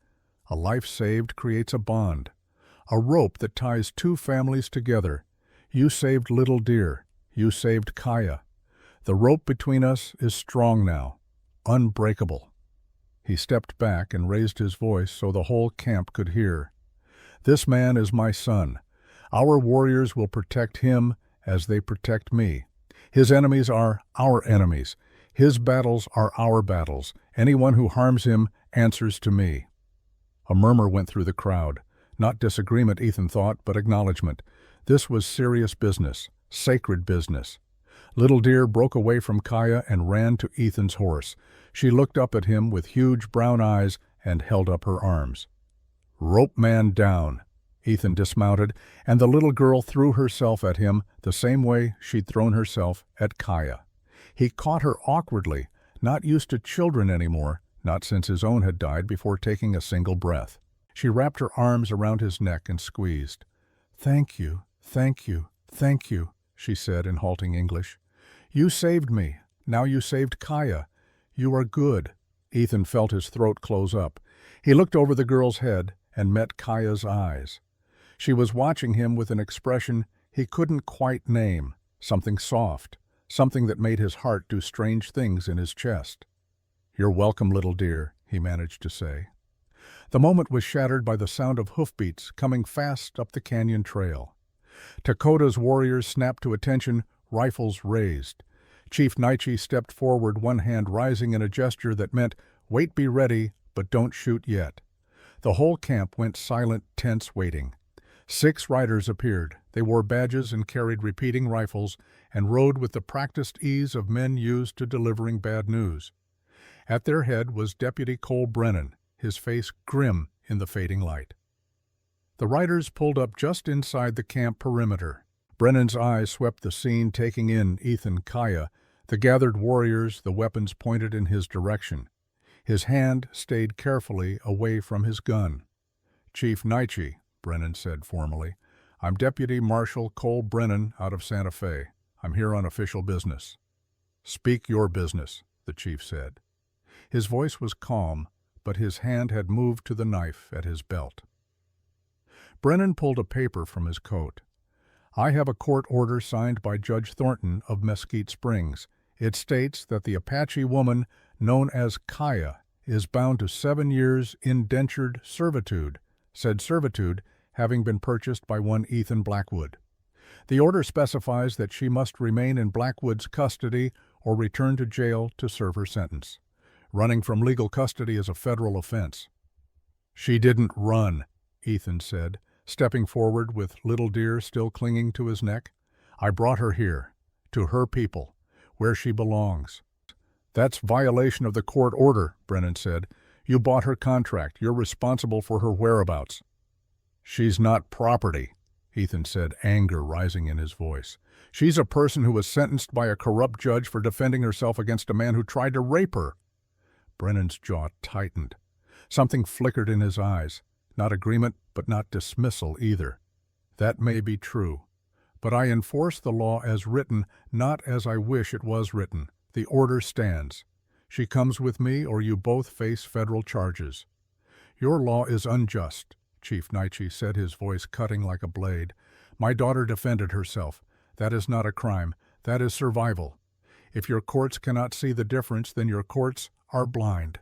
A life saved creates a bond, a rope that ties two families together. You saved little deer. You saved Kaya. The rope between us is strong now, unbreakable." He stepped back and raised his voice so the whole camp could hear. "This man is my son. Our warriors will protect him as they protect me. His enemies are our enemies. His battles are our battles. Anyone who harms him answers to me." A murmur went through the crowd. Not disagreement, Ethan thought, but acknowledgement. This was serious business, sacred business. Little Deer broke away from Kaya and ran to Ethan's horse. She looked up at him with huge brown eyes and held up her arms. "Rope man down." Ethan dismounted, and the little girl threw herself at him the same way she'd thrown herself at Kaya. He caught her awkwardly, not used to children anymore, not since his own had died before taking a single breath. She wrapped her arms around his neck and squeezed. "Thank you, thank you, thank you," she said in halting English. "You saved me. Now you saved Kaya. You are good." Ethan felt his throat close up. He looked over the girl's head and met Kaya's eyes. She was watching him with an expression he couldn't quite name, something soft, something that made his heart do strange things in his chest. "You're welcome, little dear," he managed to say. The moment was shattered by the sound of hoofbeats coming fast up the canyon trail. Takota's warriors snapped to attention, rifles raised. Chief Naichi stepped forward, one hand rising in a gesture that meant, "Wait, be ready, but don't shoot yet." The whole camp went silent, tense waiting. 6 riders appeared. They wore badges and carried repeating rifles and rode with the practiced ease of men used to delivering bad news. At their head was Deputy Cole Brennan, his face grim in the fading light. The riders pulled up just inside the camp perimeter. Brennan's eyes swept the scene, taking in Ethan, Kaya, the gathered warriors, the weapons pointed in his direction. His hand stayed carefully away from his gun. "Chief Naichi," Brennan said formally. "I'm Deputy Marshal Cole Brennan out of Santa Fe. I'm here on official business." "Speak your business," the chief said. His voice was calm, but his hand had moved to the knife at his belt. Brennan pulled a paper from his coat. "I have a court order signed by Judge Thornton of Mesquite Springs. It states that the Apache woman known as Kaya is bound to 7 years indentured servitude, said servitude having been purchased by one Ethan Blackwood. The order specifies that she must remain in Blackwood's custody or return to jail to serve her sentence. Running from legal custody is a federal offense." "She didn't run," Ethan said, stepping forward with Little Deer still clinging to his neck. "I brought her here, to her people, where she belongs." "That's violation of the court order," Brennan said. "You bought her contract. You're responsible for her whereabouts." "She's not property," Ethan said, anger rising in his voice. "She's a person who was sentenced by a corrupt judge for defending herself against a man who tried to rape her." Brennan's jaw tightened. Something flickered in his eyes. Not agreement, but not dismissal either. "That may be true. But I enforce the law as written, not as I wish it was written. The order stands. She comes with me or you both face federal charges." "Your law is unjust," Chief Naichi said, his voice cutting like a blade. "My daughter defended herself. That is not a crime. That is survival. If your courts cannot see the difference, then your courts are blind."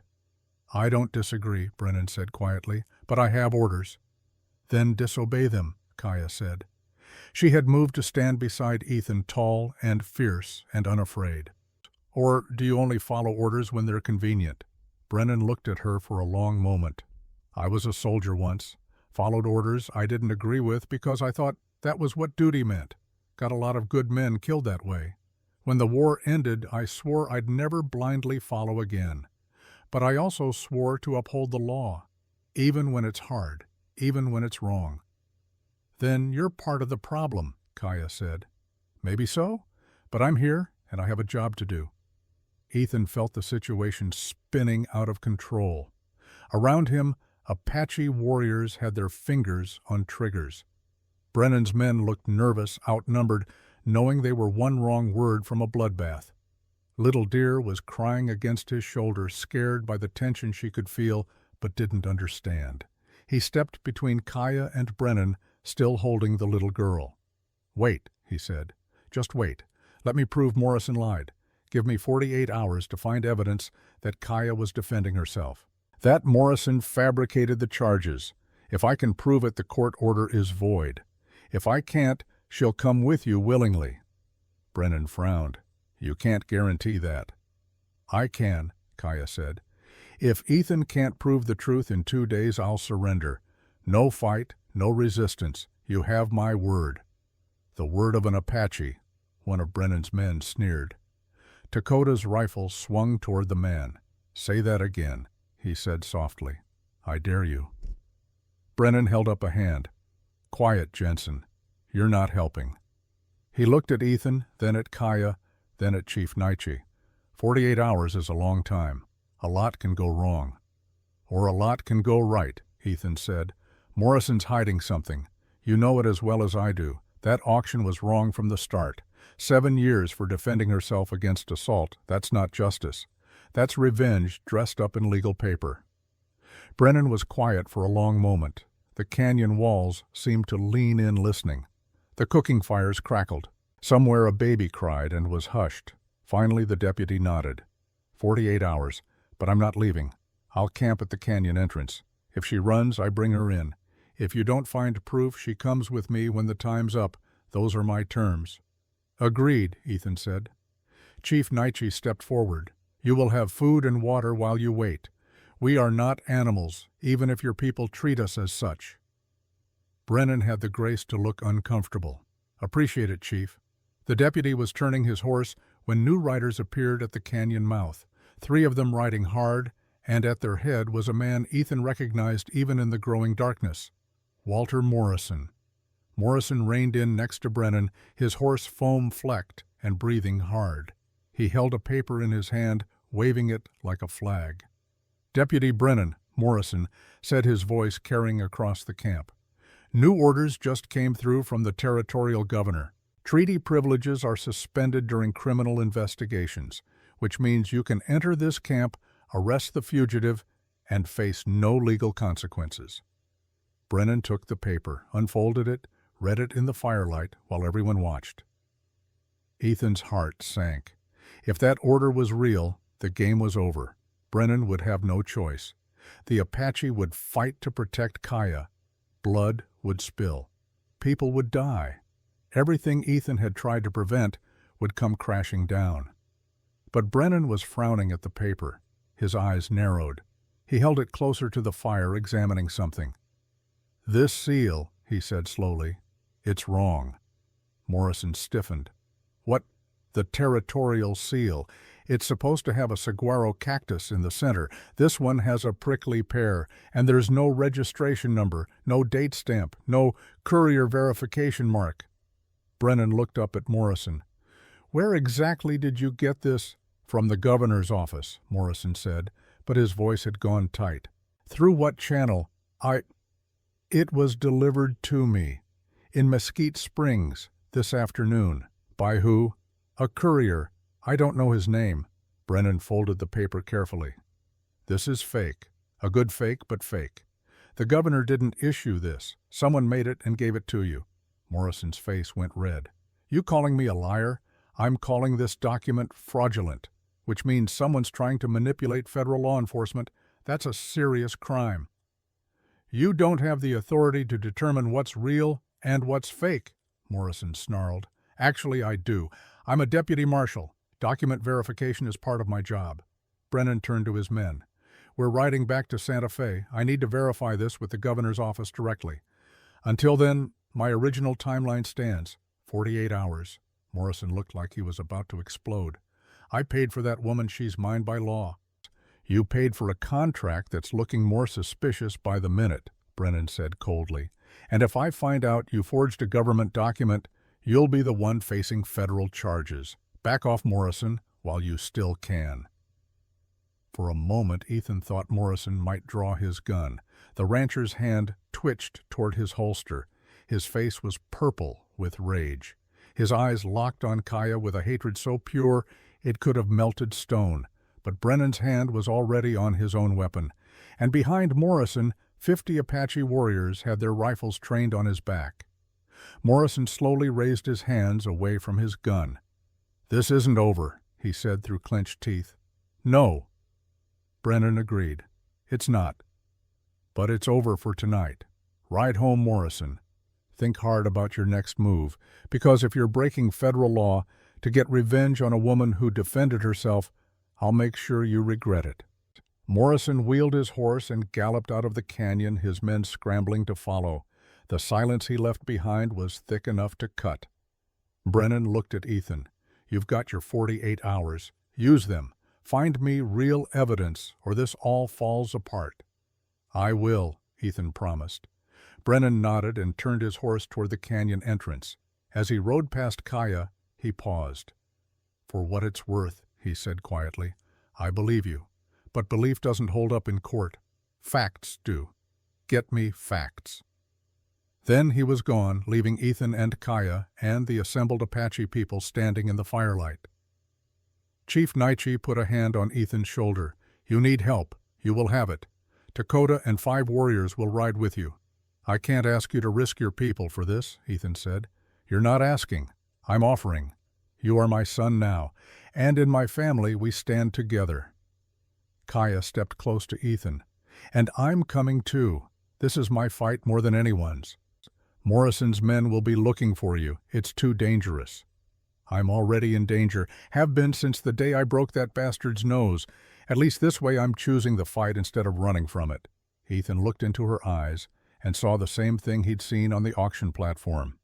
"I don't disagree," Brennan said quietly, "but I have orders." "Then disobey them," Kaya said. She had moved to stand beside Ethan, tall and fierce and unafraid. "Or do you only follow orders when they're convenient?" Brennan looked at her for a long moment. "I was a soldier once. Followed orders I didn't agree with because I thought that was what duty meant. Got a lot of good men killed that way. When the war ended, I swore I'd never blindly follow again. But I also swore to uphold the law, even when it's hard, even when it's wrong." "Then you're part of the problem," Kaya said. "Maybe so, but I'm here and I have a job to do." Ethan felt the situation spinning out of control. Around him, Apache warriors had their fingers on triggers. Brennan's men looked nervous, outnumbered, knowing they were one wrong word from a bloodbath. Little Deer was crying against his shoulder, scared by the tension she could feel but didn't understand. He stepped between Kaya and Brennan, still holding the little girl. "Wait," he said. "Just wait. Let me prove Morrison lied. Give me 48 hours to find evidence that Kaya was defending herself. That Morrison fabricated the charges. If I can prove it, the court order is void. If I can't, she'll come with you willingly." Brennan frowned. "You can't guarantee that." "I can," Kaya said. If Ethan can't prove the truth in 2 days, I'll surrender. No fight, no resistance. You have my word." "The word of an Apache," one of Brennan's men sneered. Dakota's rifle swung toward the man. "Say that again," he said softly. "I dare you." Brennan held up a hand. "Quiet, Jensen. You're not helping." He looked at Ethan, then at Kaya, then at Chief Naiche. 48 hours is a long time. A lot can go wrong. "Or a lot can go right," Ethan said. "Morrison's hiding something. You know it as well as I do. That auction was wrong from the start. 7 years for defending herself against assault. That's not justice. That's revenge dressed up in legal paper." Brennan was quiet for a long moment. The canyon walls seemed to lean in listening. The cooking fires crackled. Somewhere a baby cried and was hushed. Finally the deputy nodded. 48 hours, but I'm not leaving. I'll camp at the canyon entrance. If she runs, I bring her in. If you don't find proof, she comes with me when the time's up. Those are my terms." "Agreed," Ethan said. Chief Naiche stepped forward. "You will have food and water while you wait. We are not animals, even if your people treat us as such." Brennan had the grace to look uncomfortable. "Appreciate it, Chief." The deputy was turning his horse when new riders appeared at the canyon mouth, 3 of them riding hard, and at their head was a man Ethan recognized even in the growing darkness. Walter Morrison. Morrison reined in next to Brennan, his horse foam-flecked and breathing hard. He held a paper in his hand, waving it like a flag. "Deputy Brennan," Morrison said, his voice carrying across the camp. "New orders just came through from the territorial governor. Treaty privileges are suspended during criminal investigations, which means you can enter this camp, arrest the fugitive, and face no legal consequences." Brennan took the paper, unfolded it, read it in the firelight while everyone watched. Ethan's heart sank. If that order was real, the game was over. Brennan would have no choice. The Apache would fight to protect Kaya. Blood would spill. People would die. Everything Ethan had tried to prevent would come crashing down. But Brennan was frowning at the paper. His eyes narrowed. He held it closer to the fire, examining something. "This seal," he said slowly, "it's wrong." Morrison stiffened. "What? The territorial seal. It's supposed to have a saguaro cactus in the center. This one has a prickly pear, and there's no registration number, no date stamp, no courier verification mark." Brennan looked up at Morrison. "Where exactly did you get this?" "From the governor's office," Morrison said, but his voice had gone tight. "Through what channel?" It was delivered to me. In Mesquite Springs, this afternoon." "By who?" "A courier. I don't know his name." Brennan folded the paper carefully. "This is fake. A good fake, but fake. The governor didn't issue this. Someone made it and gave it to you." Morrison's face went red. "You calling me a liar? I'm calling this document fraudulent, which means someone's trying to manipulate federal law enforcement. That's a serious crime." "You don't have the authority to determine what's real and what's fake," Morrison snarled. "Actually, I do. I'm a deputy marshal. Document verification is part of my job." Brennan turned to his men. "We're riding back to Santa Fe. I need to verify this with the governor's office directly. Until then, my original timeline stands. 48 hours. Morrison looked like he was about to explode. "I paid for that woman. She's mine by law." "You paid for a contract that's looking more suspicious by the minute," Brennan said coldly. "And if I find out you forged a government document, you'll be the one facing federal charges. Back off, Morrison, while you still can." For a moment, Ethan thought Morrison might draw his gun. The rancher's hand twitched toward his holster. His face was purple with rage. His eyes locked on Kaya with a hatred so pure it could have melted stone. But Brennan's hand was already on his own weapon, and behind Morrison, 50 Apache warriors had their rifles trained on his back. Morrison slowly raised his hands away from his gun. "This isn't over," he said through clenched teeth. "No." Brennan agreed. "It's not. But it's over for tonight. Ride home, Morrison. Think hard about your next move, because if you're breaking federal law to get revenge on a woman who defended herself, I'll make sure you regret it." Morrison wheeled his horse and galloped out of the canyon, his men scrambling to follow. The silence he left behind was thick enough to cut. Brennan looked at Ethan. "You've got your 48 hours. Use them. Find me real evidence, or this all falls apart." "I will," Ethan promised. Brennan nodded and turned his horse toward the canyon entrance. As he rode past Kaya, he paused. "For what it's worth," he said quietly, "I believe you. But belief doesn't hold up in court. Facts do. Get me facts." Then he was gone, leaving Ethan and Kaya and the assembled Apache people standing in the firelight. Chief Naiche put a hand on Ethan's shoulder. "You need help. You will have it. Dakota and 5 warriors will ride with you." "I can't ask you to risk your people for this," Ethan said. "You're not asking. I'm offering. You are my son now, and in my family we stand together." Kaya stepped close to Ethan. "And I'm coming too. This is my fight more than anyone's. Morrison's men will be looking for you. It's too dangerous." "I'm already in danger. Have been since the day I broke that bastard's nose. At least this way I'm choosing the fight instead of running from it." Ethan looked into her eyes and saw the same thing he'd seen on the auction platform.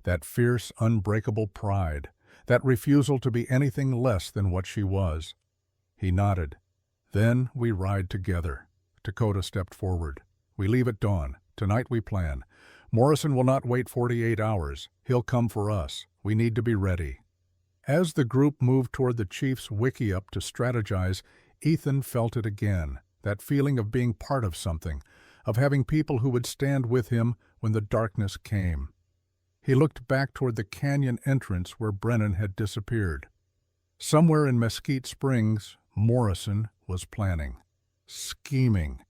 That fierce, unbreakable pride. That refusal to be anything less than what she was. He nodded. "Then we ride together." Dakota stepped forward. "We leave at dawn. Tonight we plan. Morrison will not wait 48 hours. He'll come for us. We need to be ready." As the group moved toward the chief's wickiup to strategize, Ethan felt it again, that feeling of being part of something, of having people who would stand with him when the darkness came. He looked back toward the canyon entrance where Brennan had disappeared. Somewhere in Mesquite Springs, Morrison was planning, scheming,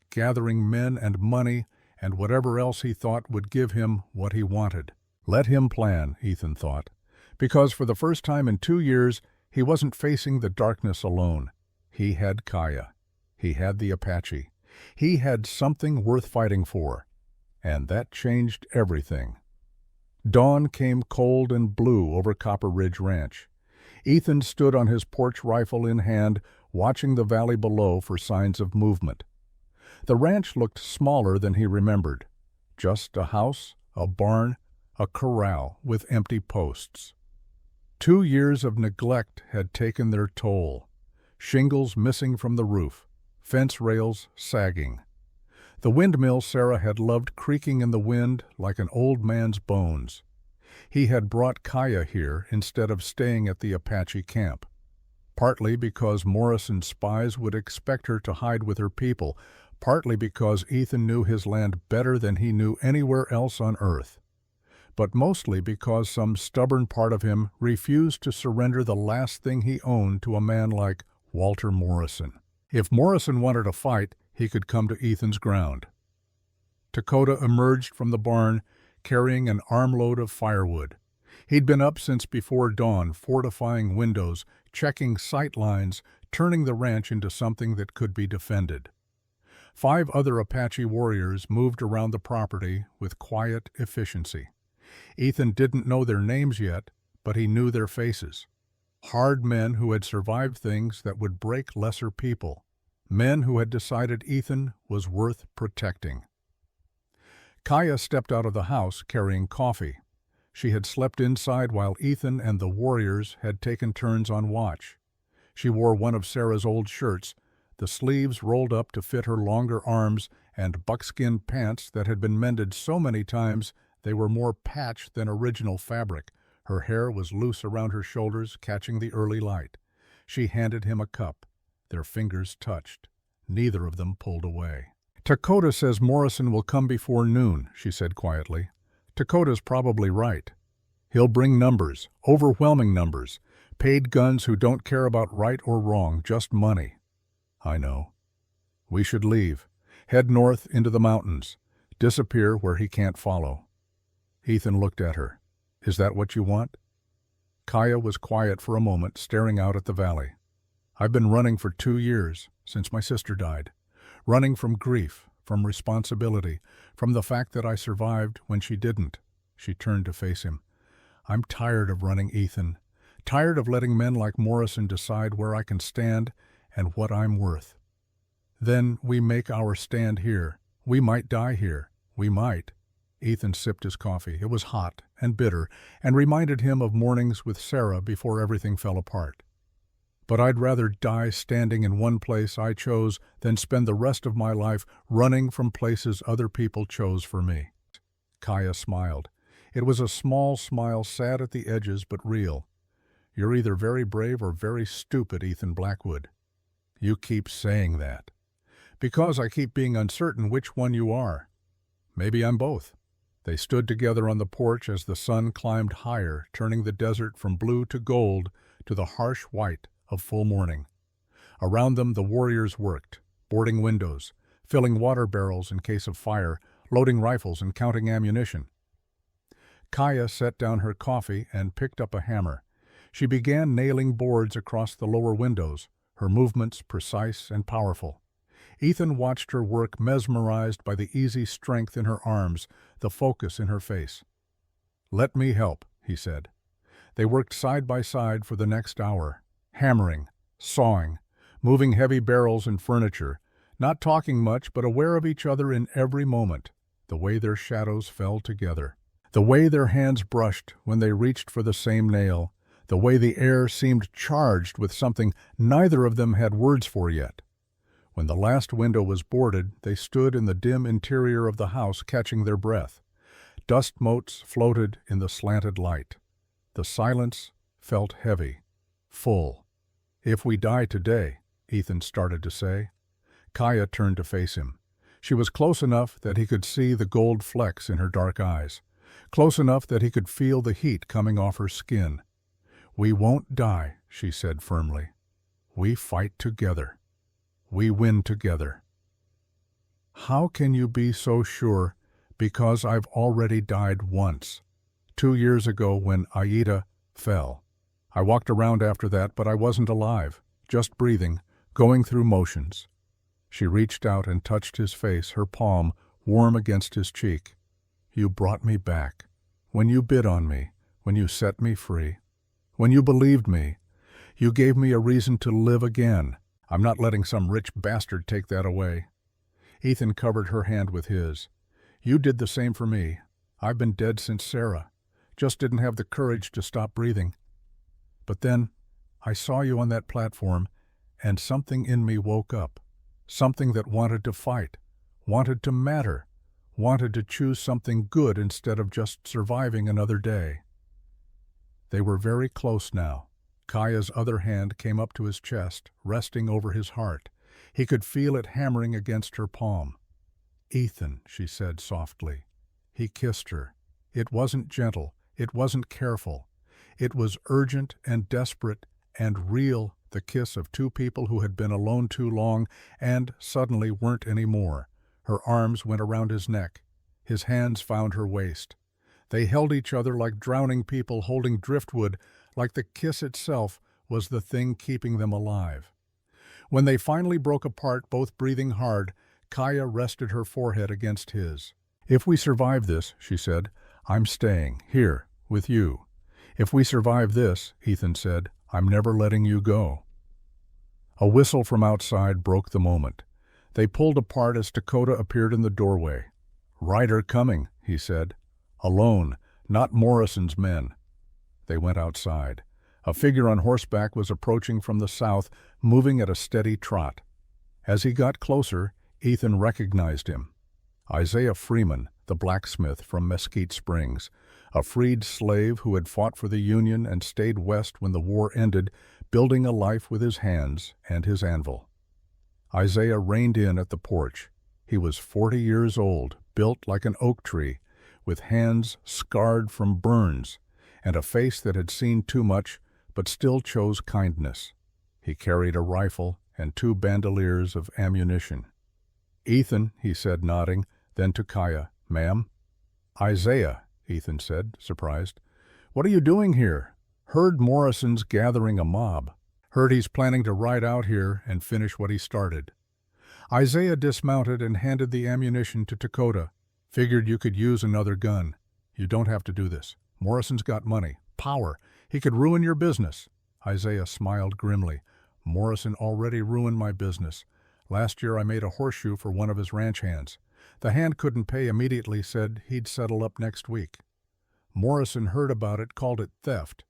gathering men and money and whatever else he thought would give him what he wanted. Let him plan, Ethan thought, because for the first time in 2 years he wasn't facing the darkness alone. He had Kaya. He had the Apache. He had something worth fighting for. And that changed everything. Dawn came cold and blue over Copper Ridge Ranch. Ethan stood on his porch rifle in hand, watching the valley below for signs of movement. The ranch looked smaller than he remembered. Just a house, a barn, a corral with empty posts. 2 years of neglect had taken their toll. Shingles missing from the roof, fence rails sagging. The windmill Sarah had loved creaking in the wind like an old man's bones. He had brought Kaya here instead of staying at the Apache camp. Partly because Morrison's spies would expect her to hide with her people, partly because Ethan knew his land better than he knew anywhere else on earth. But mostly because some stubborn part of him refused to surrender the last thing he owned to a man like Walter Morrison. If Morrison wanted a fight, he could come to Ethan's ground. Dakota emerged from the barn, carrying an armload of firewood. He'd been up since before dawn, fortifying windows, checking sight lines, turning the ranch into something that could be defended. 5 other Apache warriors moved around the property with quiet efficiency. Ethan didn't know their names yet, but he knew their faces. Hard men who had survived things that would break lesser people. Men who had decided Ethan was worth protecting. Kaya stepped out of the house carrying coffee. She had slept inside while Ethan and the warriors had taken turns on watch. She wore one of Sarah's old shirts, the sleeves rolled up to fit her longer arms, and buckskin pants that had been mended so many times they were more patch than original fabric. Her hair was loose around her shoulders, catching the early light. She handed him a cup. Their fingers touched. Neither of them pulled away. "Dakota says Morrison will come before noon," she said quietly. "Dakota's probably right. He'll bring numbers, overwhelming numbers, paid guns who don't care about right or wrong, just money." "I know. We should leave. Head north into the mountains. Disappear where he can't follow." Ethan looked at her. "Is that what you want?" Kaya was quiet for a moment, staring out at the valley. "I've been running for 2 years, since my sister died. Running from grief, from responsibility, from the fact that I survived when she didn't." She turned to face him. "I'm tired of running, Ethan. Tired of letting men like Morrison decide where I can stand and what I'm worth." Then we make our stand here. We might die here. We might. Ethan sipped his coffee. It was hot and bitter and reminded him of mornings with Sarah before everything fell apart. But I'd rather die standing in one place I chose than spend the rest of my life running from places other people chose for me. Kaya smiled. It was a small smile, sad at the edges but real. You're either very brave or very stupid, Ethan Blackwood. You keep saying that. Because I keep being uncertain which one you are. Maybe I'm both. They stood together on the porch as the sun climbed higher, turning the desert from blue to gold to the harsh white of full morning. Around them the warriors worked, boarding windows, filling water barrels in case of fire, loading rifles and counting ammunition. Kaya set down her coffee and picked up a hammer. She began nailing boards across the lower windows, her movements precise and powerful. Ethan watched her work, mesmerized by the easy strength in her arms, the focus in her face. "Let me help," he said. They worked side by side for the next hour, hammering, sawing, moving heavy barrels and furniture, not talking much but aware of each other in every moment, the way their shadows fell together, the way their hands brushed when they reached for the same nail, the way the air seemed charged with something neither of them had words for yet. When the last window was boarded, they stood in the dim interior of the house, catching their breath. Dust motes floated in the slanted light. The silence felt heavy, full. "If we die today," Ethan started to say. Kaya turned to face him. She was close enough that he could see the gold flecks in her dark eyes, close enough that he could feel the heat coming off her skin. "We won't die," she said firmly. "We fight together. We win together." "How can you be so sure?" "Because I've already died once. 2 years ago when Aida fell. I walked around after that, but I wasn't alive, just breathing, going through motions." She reached out and touched his face, her palm warm against his cheek. "You brought me back. When you bid on me, when you set me free, when you believed me, you gave me a reason to live again. I'm not letting some rich bastard take that away." Ethan covered her hand with his. "You did the same for me. I've been dead since Sarah. Just didn't have the courage to stop breathing. But then, I saw you on that platform, and something in me woke up. Something that wanted to fight, wanted to matter, wanted to choose something good instead of just surviving another day." They were very close now. Kaya's other hand came up to his chest, resting over his heart. He could feel it hammering against her palm. "Ethan," she said softly. He kissed her. It wasn't gentle. It wasn't careful. It was urgent and desperate and real, the kiss of two people who had been alone too long and suddenly weren't anymore. Her arms went around his neck. His hands found her waist. They held each other like drowning people holding driftwood, like the kiss itself was the thing keeping them alive. When they finally broke apart, both breathing hard, Kaya rested her forehead against his. "If we survive this," she said, "I'm staying here with you. If we survive this," Ethan said, "I'm never letting you go." A whistle from outside broke the moment. They pulled apart as Dakota appeared in the doorway. "Ryder coming," he said. "Alone, not Morrison's men." They went outside. A figure on horseback was approaching from the south, moving at a steady trot. As he got closer, Ethan recognized him. Isaiah Freeman, the blacksmith from Mesquite Springs, a freed slave who had fought for the Union and stayed west when the war ended, building a life with his hands and his anvil. Isaiah reined in at the porch. He was 40 years old, built like an oak tree, with hands scarred from burns, and a face that had seen too much but still chose kindness. He carried a rifle and 2 bandoliers of ammunition. "Ethan," he said, nodding, then to Kaya, "Ma'am?" "Isaiah," Ethan said, surprised. "What are you doing here?" "Heard Morrison's gathering a mob. Heard he's planning to ride out here and finish what he started." Isaiah dismounted and handed the ammunition to Dakota. "Figured you could use another gun. You don't have to do this. Morrison's got money, power. He could ruin your business." Isaiah smiled grimly. "Morrison already ruined my business. Last year I made a horseshoe for one of his ranch hands. The hand couldn't pay immediately, said he'd settle up next week. Morrison heard about it, called it theft.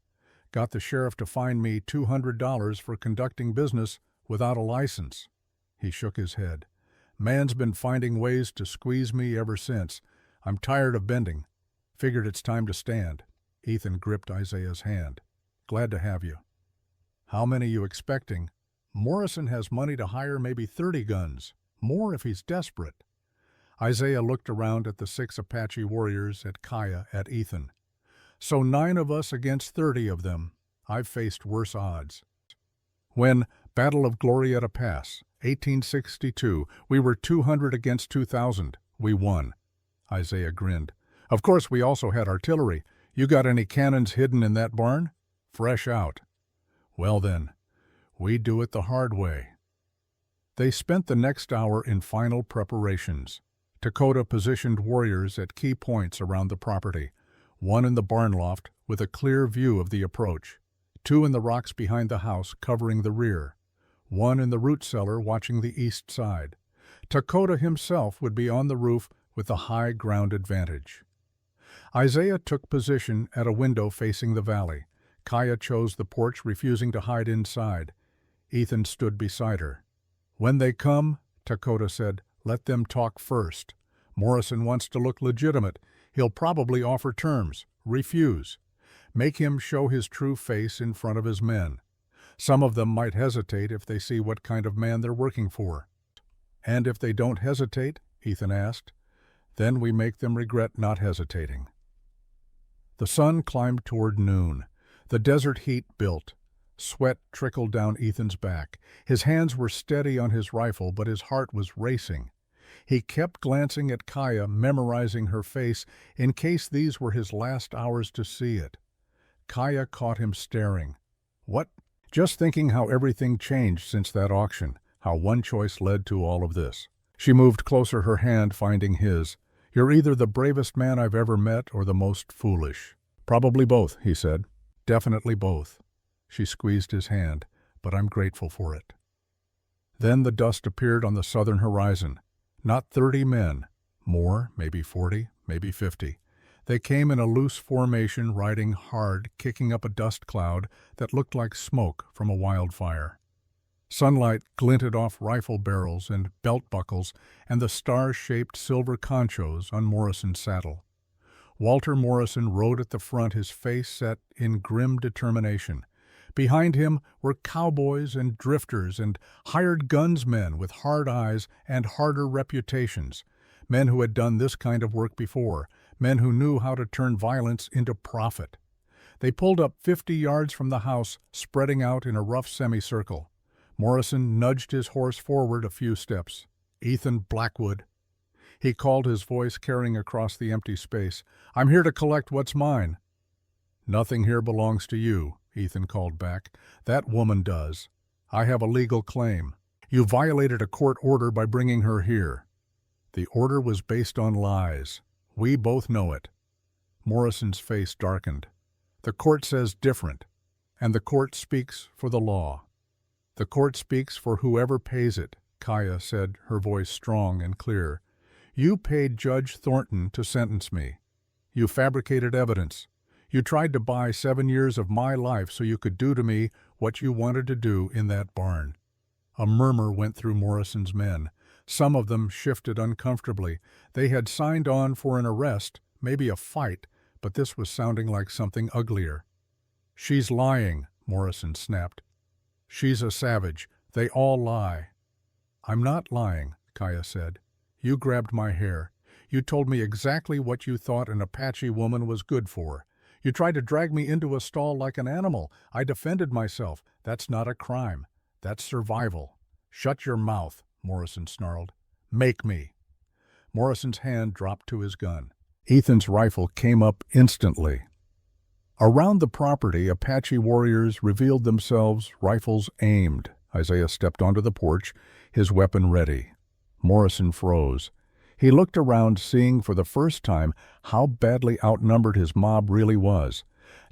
Got the sheriff to fine me $200 for conducting business without a license. He shook his head. Man's been finding ways to squeeze me ever since. I'm tired of bending. Figured it's time to stand. Ethan gripped Isaiah's hand. Glad to have you. How many you expecting? Morrison has money to hire maybe 30 guns. More if he's desperate. Isaiah looked around at the 6 Apache warriors, at Kaya, at Ethan. So 9 of us against 30 of them. I've faced worse odds. When Battle of Glorieta Pass, 1862, we were 200 against 2,000. We won. Isaiah grinned. Of course, we also had artillery. You got any cannons hidden in that barn? Fresh out. Well then, we do it the hard way. They spent the next hour in final preparations. Dakota positioned warriors at key points around the property, 1 in the barn loft with a clear view of the approach, 2 in the rocks behind the house covering the rear, 1 in the root cellar watching the east side. Dakota himself would be on the roof with a high ground advantage. Isaiah took position at a window facing the valley. Kaya chose the porch, refusing to hide inside. Ethan stood beside her. When they come, Dakota said, let them talk first. Morrison wants to look legitimate. He'll probably offer terms. Refuse. Make him show his true face in front of his men. Some of them might hesitate if they see what kind of man they're working for. And if they don't hesitate, Ethan asked, then we make them regret not hesitating. The sun climbed toward noon. The desert heat built. Sweat trickled down Ethan's back. His hands were steady on his rifle, but his heart was racing. He kept glancing at Kaya, memorizing her face, in case these were his last hours to see it. Kaya caught him staring. What? Just thinking how everything changed since that auction, how one choice led to all of this. She moved closer, her hand finding his. You're either the bravest man I've ever met or the most foolish. Probably both, he said. Definitely both. She squeezed his hand, but I'm grateful for it. Then the dust appeared on the southern horizon. Not 30 men. More, maybe 40, maybe 50. They came in a loose formation, riding hard, kicking up a dust cloud that looked like smoke from a wildfire. Sunlight glinted off rifle barrels and belt buckles and the star-shaped silver conchos on Morrison's saddle. Walter Morrison rode at the front, his face set in grim determination. Behind him were cowboys and drifters and hired gunsmen with hard eyes and harder reputations, men who had done this kind of work before, men who knew how to turn violence into profit. They pulled up 50 yards from the house, spreading out in a rough semicircle. Morrison nudged his horse forward a few steps. Ethan Blackwood. He called, his voice carrying across the empty space. I'm here to collect what's mine. Nothing here belongs to you, Ethan called back. That woman does. I have a legal claim. You violated a court order by bringing her here. The order was based on lies. We both know it. Morrison's face darkened. The court says different, and the court speaks for the law. The court speaks for whoever pays it, Kaya said, her voice strong and clear. You paid Judge Thornton to sentence me. You fabricated evidence. You tried to buy 7 years of my life so you could do to me what you wanted to do in that barn. A murmur went through Morrison's men. Some of them shifted uncomfortably. They had signed on for an arrest, maybe a fight, but this was sounding like something uglier. She's lying, Morrison snapped. She's a savage. They all lie. I'm not lying, Kaya said. You grabbed my hair. You told me exactly what you thought an Apache woman was good for. You tried to drag me into a stall like an animal. I defended myself. That's not a crime. That's survival. Shut your mouth, Morrison snarled. Make me. Morrison's hand dropped to his gun. Ethan's rifle came up instantly. Around the property, Apache warriors revealed themselves, rifles aimed. Isaiah stepped onto the porch, his weapon ready. Morrison froze. He looked around, seeing for the first time how badly outnumbered his mob really was.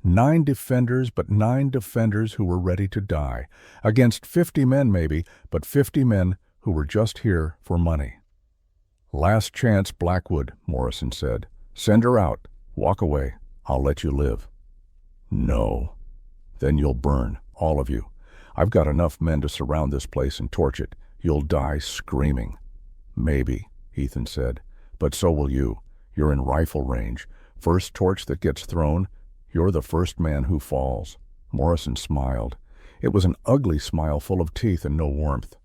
9 defenders, but 9 defenders who were ready to die. Against 50 men maybe, but 50 men who were just here for money. "Last chance, Blackwood," Morrison said. "Send her out. Walk away. I'll let you live." "No. Then you'll burn, all of you. I've got enough men to surround this place and torch it. You'll die screaming." "Maybe," Ethan said, "but so will you. You're in rifle range. First torch that gets thrown, you're the first man who falls." Morrison smiled. It was an ugly smile full of teeth and no warmth.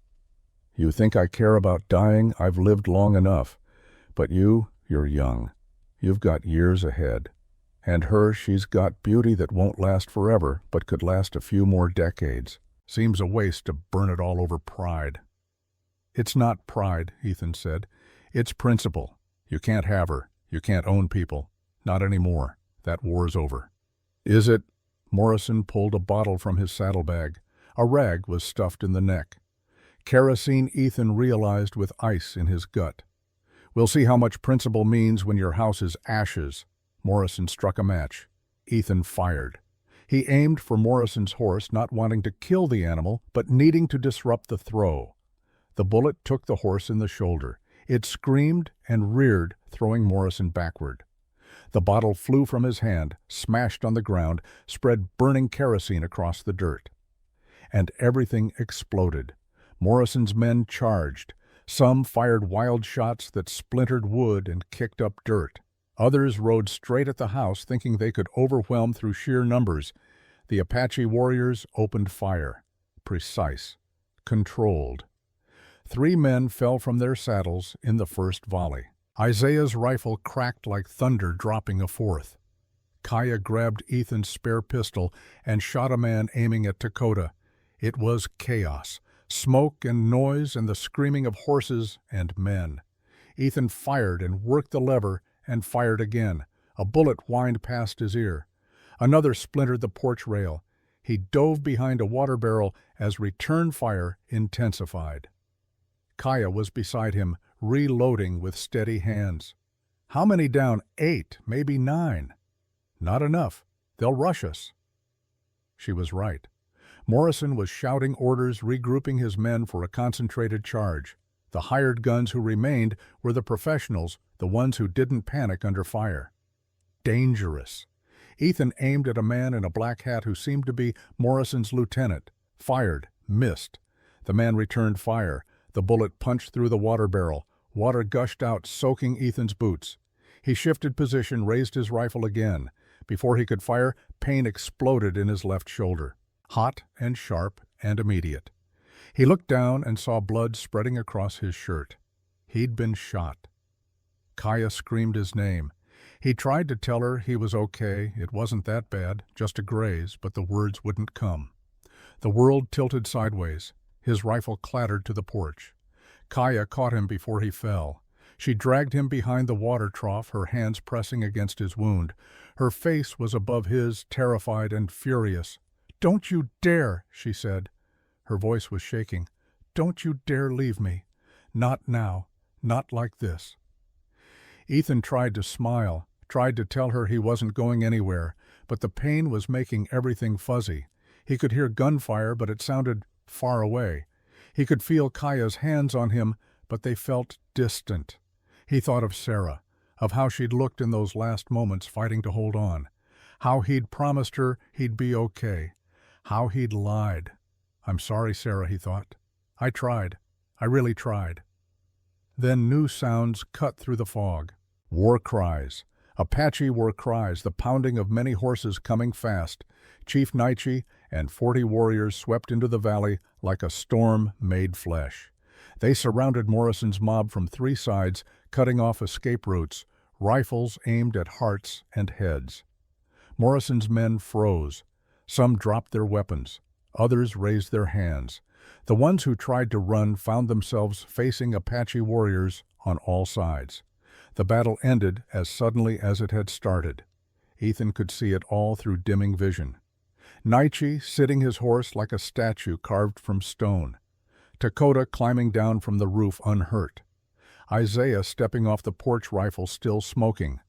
"You think I care about dying? I've lived long enough. But you're young. You've got years ahead. And her, she's got beauty that won't last forever, but could last a few more decades. Seems a waste to burn it all over pride." "It's not pride," Ethan said. "It's principle. You can't have her. You can't own people. Not anymore. That war's over." "Is it?" Morrison pulled a bottle from his saddlebag. A rag was stuffed in the neck. Kerosene, Ethan realized, with ice in his gut. "We'll see how much principle means when your house is ashes." Morrison struck a match. Ethan fired. He aimed for Morrison's horse, not wanting to kill the animal, but needing to disrupt the throw. The bullet took the horse in the shoulder. It screamed and reared, throwing Morrison backward. The bottle flew from his hand, smashed on the ground, spread burning kerosene across the dirt. And everything exploded. Morrison's men charged. Some fired wild shots that splintered wood and kicked up dirt. Others rode straight at the house, thinking they could overwhelm through sheer numbers. The Apache warriors opened fire. Precise. Controlled. 3 men fell from their saddles in the first volley. Isaiah's rifle cracked like thunder, dropping a 4th. Kaya grabbed Ethan's spare pistol and shot a man aiming at Dakota. It was chaos. Smoke and noise and the screaming of horses and men. Ethan fired and worked the lever and fired again. A bullet whined past his ear. Another splintered the porch rail. He dove behind a water barrel as return fire intensified. Kaya was beside him, reloading with steady hands. "How many down?" 8, maybe 9. "Not enough. They'll rush us." She was right. Morrison was shouting orders, regrouping his men for a concentrated charge. The hired guns who remained were the professionals, the ones who didn't panic under fire. Dangerous. Ethan aimed at a man in a black hat who seemed to be Morrison's lieutenant. Fired. Missed. The man returned fire. The bullet punched through the water barrel. Water gushed out, soaking Ethan's boots. He shifted position, raised his rifle again. Before he could fire, pain exploded in his left shoulder. Hot and sharp and immediate. He looked down and saw blood spreading across his shirt. He'd been shot. Kaya screamed his name. He tried to tell her he was okay, it wasn't that bad, just a graze, but the words wouldn't come. The world tilted sideways. His rifle clattered to the porch. Kaya caught him before he fell. She dragged him behind the water trough, her hands pressing against his wound. Her face was above his, terrified and furious. "Don't you dare," she said. Her voice was shaking. "Don't you dare leave me. Not now. Not like this." Ethan tried to smile, tried to tell her he wasn't going anywhere, but the pain was making everything fuzzy. He could hear gunfire, but it sounded far away. He could feel Kaya's hands on him, but they felt distant. He thought of Sarah, of how she'd looked in those last moments fighting to hold on, how he'd promised her he'd be okay, how he'd lied. "I'm sorry, Sarah," he thought. "I tried. I really tried." Then new sounds cut through the fog. War cries. Apache war cries, the pounding of many horses coming fast. Chief Naiche and 40 warriors swept into the valley like a storm made flesh. They surrounded Morrison's mob from 3 sides, cutting off escape routes, rifles aimed at hearts and heads. Morrison's men froze. Some dropped their weapons. Others raised their hands. The ones who tried to run found themselves facing Apache warriors on all sides. The battle ended as suddenly as it had started. Ethan could see it all through dimming vision. Naiche sitting his horse like a statue carved from stone. Dakota climbing down from the roof unhurt. Isaiah stepping off the porch rifle still smoking.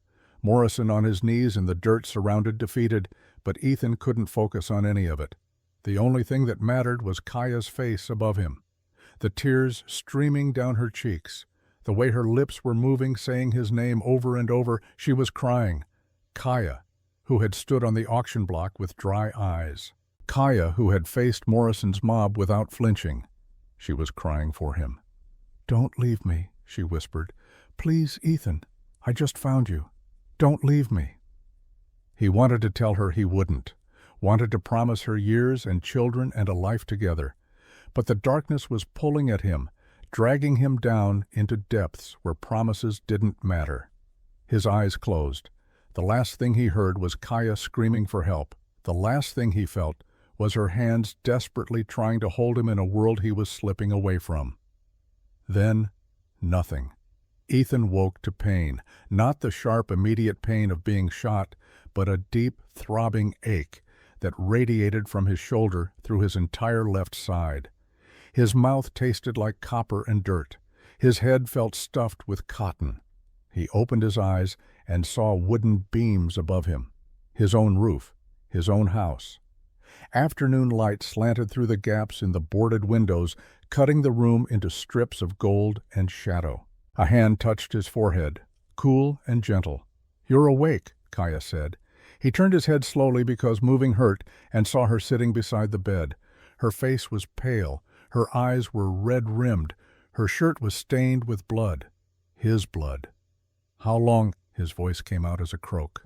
Morrison on his knees in the dirt surrounded defeated, but Ethan couldn't focus on any of it. The only thing that mattered was Kaya's face above him. the tears streaming down her cheeks. The way her lips were moving, saying his name over and over, she was crying. Kaya, who had stood on the auction block with dry eyes. Kaya, who had faced Morrison's mob without flinching. She was crying for him. "Don't leave me," she whispered. "Please, Ethan, I just found you. Don't leave me." He wanted to tell her he wouldn't, wanted to promise her years and children and a life together. But the darkness was pulling at him, dragging him down into depths where promises didn't matter. His eyes closed. The last thing he heard was Kaya screaming for help. The last thing he felt was her hands desperately trying to hold him in a world he was slipping away from. Then, nothing. Ethan woke to pain, not the sharp, immediate pain of being shot, but a deep, throbbing ache that radiated from his shoulder through his entire left side. His mouth tasted like copper and dirt. His head felt stuffed with cotton. He opened his eyes and saw wooden beams above him. His own roof, his own house. Afternoon light slanted through the gaps in the boarded windows, cutting the room into strips of gold and shadow. A hand touched his forehead, cool and gentle. "You're awake," Kaya said. He turned his head slowly because moving hurt and saw her sitting beside the bed. Her face was pale, her eyes were red-rimmed, her shirt was stained with blood. His blood. "How long?" His voice came out as a croak.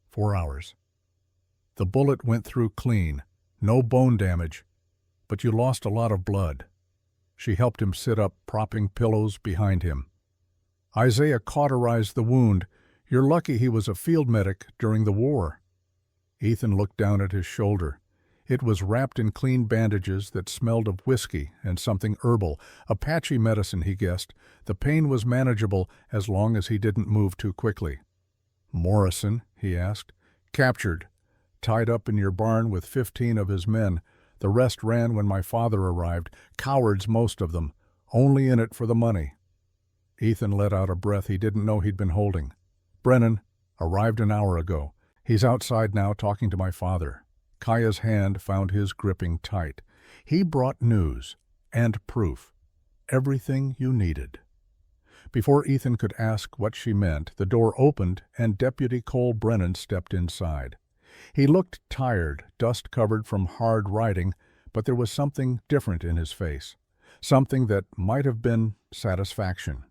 4 hours. "The bullet went through clean. No bone damage. But you lost a lot of blood." She helped him sit up, propping pillows behind him. "Isaiah cauterized the wound. You're lucky he was a field medic during the war." Ethan looked down at his shoulder. It was wrapped in clean bandages that smelled of whiskey and something herbal. Apache medicine, he guessed. The pain was manageable as long as he didn't move too quickly. "Morrison?" he asked. "Captured. Tied up in your barn with 15 of his men. The rest ran when my father arrived. Cowards, most of them. Only in it for the money." Ethan let out a breath he didn't know he'd been holding. "Brennan arrived an hour ago. He's outside now talking to my father." Kaya's hand found his gripping tight. "He brought news and proof. Everything you needed." Before Ethan could ask what she meant, the door opened and Deputy Cole Brennan stepped inside. He looked tired, dust-covered from hard riding, but there was something different in his face, something that might have been satisfaction.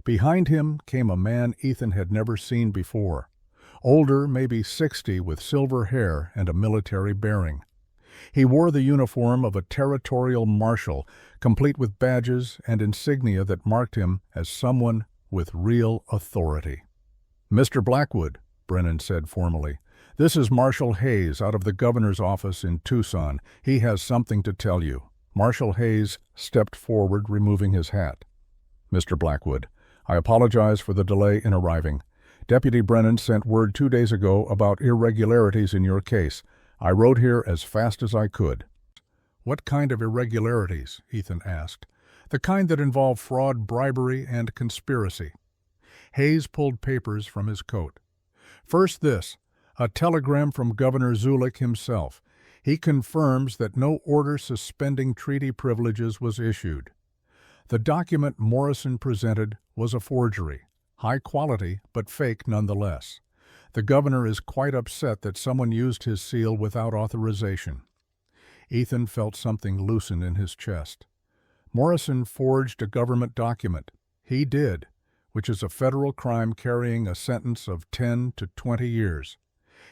Behind him came a man Ethan had never seen before. Older, maybe 60, with silver hair and a military bearing. He wore the uniform of a territorial marshal, complete with badges and insignia that marked him as someone with real authority. "Mr. Blackwood," Brennan said formally, "this is Marshal Hayes out of the governor's office in Tucson. He has something to tell you." Marshal Hayes stepped forward, removing his hat. "Mr. Blackwood, I apologize for the delay in arriving. Deputy Brennan sent word 2 days ago about irregularities in your case. I rode here as fast as I could." "What kind of irregularities?" Ethan asked. "The kind that involve fraud, bribery, and conspiracy." Hayes pulled papers from his coat. "First this, a telegram from Governor Zulick himself. He confirms that no order suspending treaty privileges was issued. The document Morrison presented was a forgery. High quality, but fake nonetheless. The governor is quite upset that someone used his seal without authorization." Ethan felt something loosen in his chest. Morrison forged a government document. He did, which is a federal crime carrying a sentence of 10 to 20 years.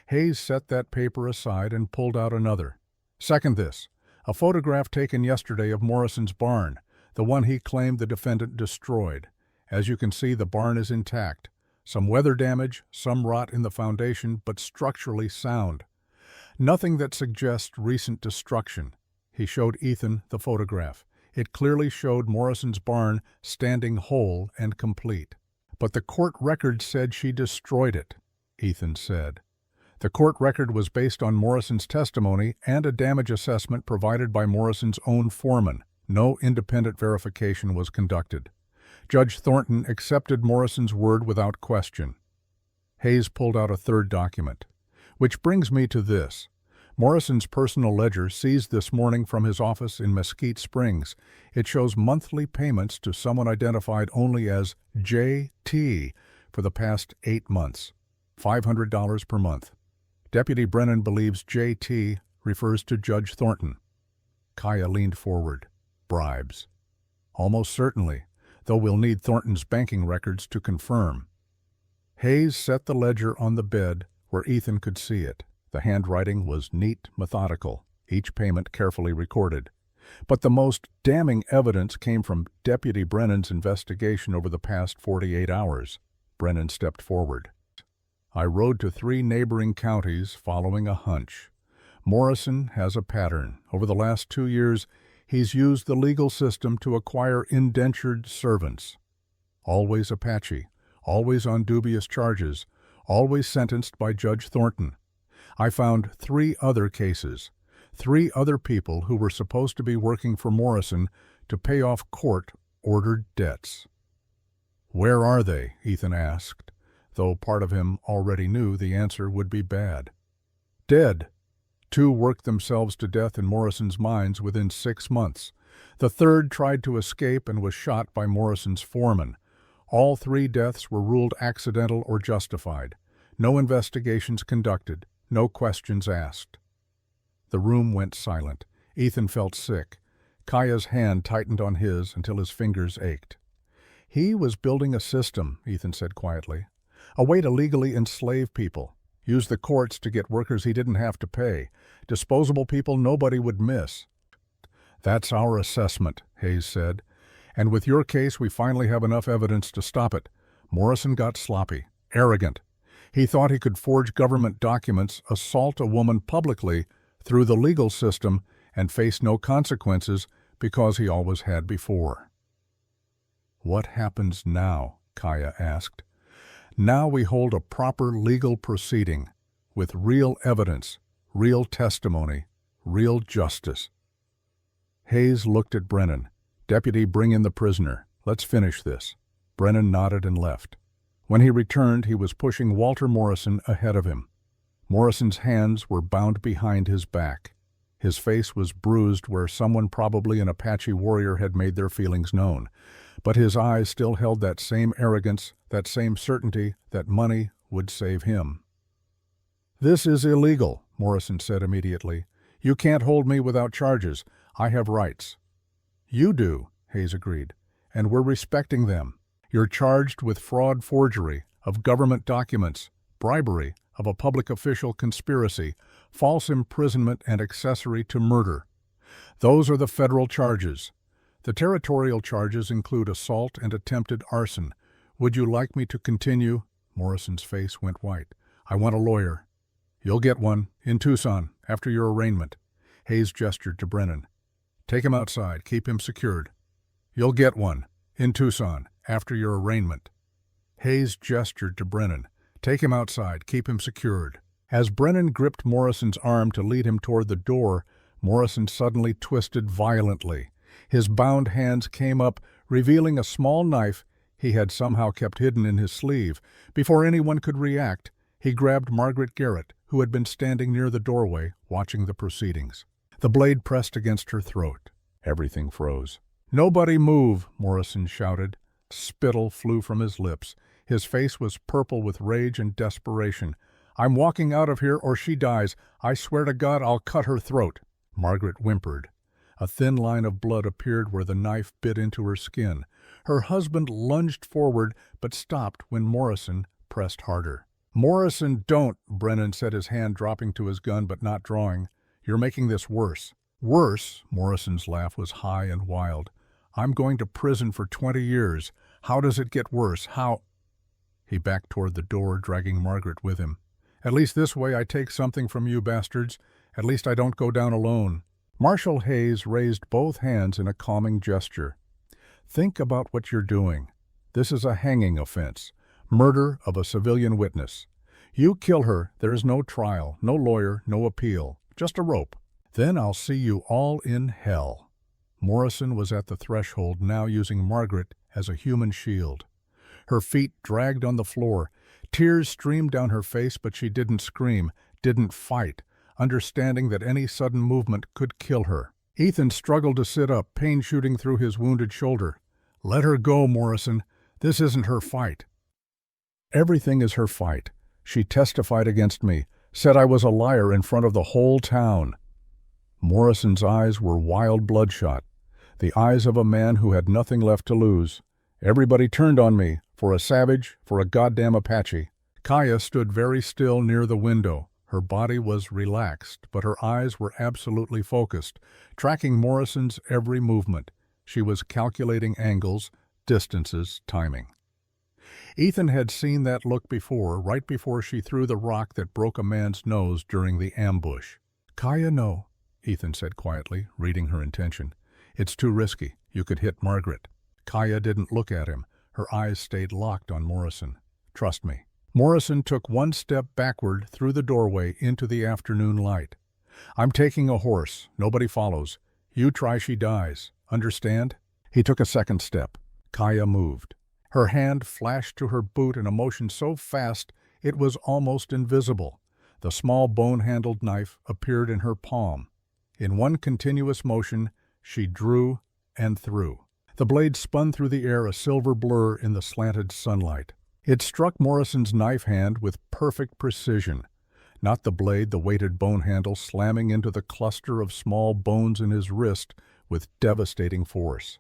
Hayes set that paper aside and pulled out another. "Second this, a photograph taken yesterday of Morrison's barn, the one he claimed the defendant destroyed. As you can see, the barn is intact. Some weather damage, some rot in the foundation, but structurally sound. Nothing that suggests recent destruction." He showed Ethan the photograph. It clearly showed Morrison's barn standing whole and complete. "But the court record said she destroyed it," Ethan said. The court record was based on Morrison's testimony and a damage assessment provided by Morrison's own foreman. No independent verification was conducted. Judge Thornton accepted Morrison's word without question. Hayes pulled out a third document. "Which brings me to this. Morrison's personal ledger seized this morning from his office in Mesquite Springs. It shows monthly payments to someone identified only as J.T. for the past 8 months, $500 per month. Deputy Brennan believes J.T. refers to Judge Thornton. Kaya leaned forward. Bribes. Almost certainly, though we'll need Thornton's banking records to confirm. Hayes set the ledger on the bed where Ethan could see it. The handwriting was neat, methodical, each payment carefully recorded. But the most damning evidence came from Deputy Brennan's investigation over the past 48 hours. Brennan stepped forward. I rode to 3 neighboring counties following a hunch. Morrison has a pattern. Over the last 2 years, he's used the legal system to acquire indentured servants. Always Apache, always on dubious charges, always sentenced by Judge Thornton. I found 3 other cases, 3 other people who were supposed to be working for Morrison to pay off court-ordered debts. Where are they? Ethan asked, though part of him already knew the answer would be bad. Dead. 2 worked themselves to death in Morrison's mines within 6 months. The 3rd tried to escape and was shot by Morrison's foreman. All 3 deaths were ruled accidental or justified. No investigations conducted. No questions asked. The room went silent. Ethan felt sick. Kaya's hand tightened on his until his fingers ached. He was building a system, Ethan said quietly. A way to legally enslave people. Use the courts to get workers he didn't have to pay. Disposable people nobody would miss. That's our assessment, Hayes said. And with your case, we finally have enough evidence to stop it. Morrison got sloppy, arrogant. He thought he could forge government documents, assault a woman publicly through the legal system, and face no consequences because he always had before. What happens now? Kaya asked. Now we hold a proper legal proceeding with real evidence, real testimony, real justice. Hayes looked at Brennan. Deputy, bring in the prisoner. Let's finish this. Brennan nodded and left. When he returned, he was pushing Walter Morrison ahead of him. Morrison's hands were bound behind his back. His face was bruised where someone, probably an Apache warrior, had made their feelings known. But his eyes still held that same arrogance, that same certainty that money would save him. This is illegal, Morrison said immediately. You can't hold me without charges. I have rights. You do, Hayes agreed, and we're respecting them. You're charged with fraud, forgery of government documents, bribery of a public official, conspiracy, false imprisonment, and accessory to murder. Those are the federal charges. The territorial charges include assault and attempted arson. Would you like me to continue? Morrison's face went white. I want a lawyer. You'll get one, in Tucson, after your arraignment. Hayes gestured to Brennan. Take him outside. Keep him secured. You'll get one, in Tucson, after your arraignment. Hayes gestured to Brennan. Take him outside. Keep him secured. As Brennan gripped Morrison's arm to lead him toward the door, Morrison suddenly twisted violently. His bound hands came up, revealing a small knife he had somehow kept hidden in his sleeve. Before anyone could react, he grabbed Margaret Garrett, who had been standing near the doorway, watching the proceedings. The blade pressed against her throat. Everything froze. "Nobody move!" Morrison shouted. Spittle flew from his lips. His face was purple with rage and desperation. "I'm walking out of here or she dies. I swear to God I'll cut her throat." Margaret whimpered. A thin line of blood appeared where the knife bit into her skin. Her husband lunged forward, but stopped when Morrison pressed harder. "Morrison, don't!" Brennan said, his hand dropping to his gun but not drawing. "You're making this worse." "Worse?" Morrison's laugh was high and wild. "I'm going to prison for 20 years. How does it get worse? How—" He backed toward the door, dragging Margaret with him. "At least this way I take something from you bastards. At least I don't go down alone." Marshal Hayes raised both hands in a calming gesture. "Think about what you're doing. This is a hanging offense. Murder of a civilian witness. You kill her, there is no trial, no lawyer, no appeal. Just a rope. Then I'll see you all in hell." Morrison was at the threshold, now using Margaret as a human shield. Her feet dragged on the floor. Tears streamed down her face, but she didn't scream, didn't fight. understanding that any sudden movement could kill her. Ethan struggled to sit up, pain shooting through his wounded shoulder. "Let her go, Morrison. This isn't her fight." "Everything is her fight. She testified against me, said I was a liar in front of the whole town." Morrison's eyes were wild bloodshot, the eyes of a man who had nothing left to lose. "Everybody turned on me, for a savage, for a goddamn Apache." Kaya stood very still near the window. Her body was relaxed, but her eyes were absolutely focused, tracking Morrison's every movement. She was calculating angles, distances, timing. Ethan had seen that look before, right before she threw the rock that broke a man's nose during the ambush. "Kaya, no," Ethan said quietly, reading her intention. "It's too risky. You could hit Margaret." Kaya didn't look at him. Her eyes stayed locked on Morrison. "Trust me." Morrison took one step backward through the doorway into the afternoon light. "I'm taking a horse. Nobody follows. You try, she dies. Understand?" He took a second step. Kaya moved. Her hand flashed to her boot in a motion so fast it was almost invisible. The small bone-handled knife appeared in her palm. In one continuous motion, she drew and threw. The blade spun through the air, a silver blur in the slanted sunlight. It struck Morrison's knife hand with perfect precision. Not the blade, the weighted bone handle slamming into the cluster of small bones in his wrist with devastating force.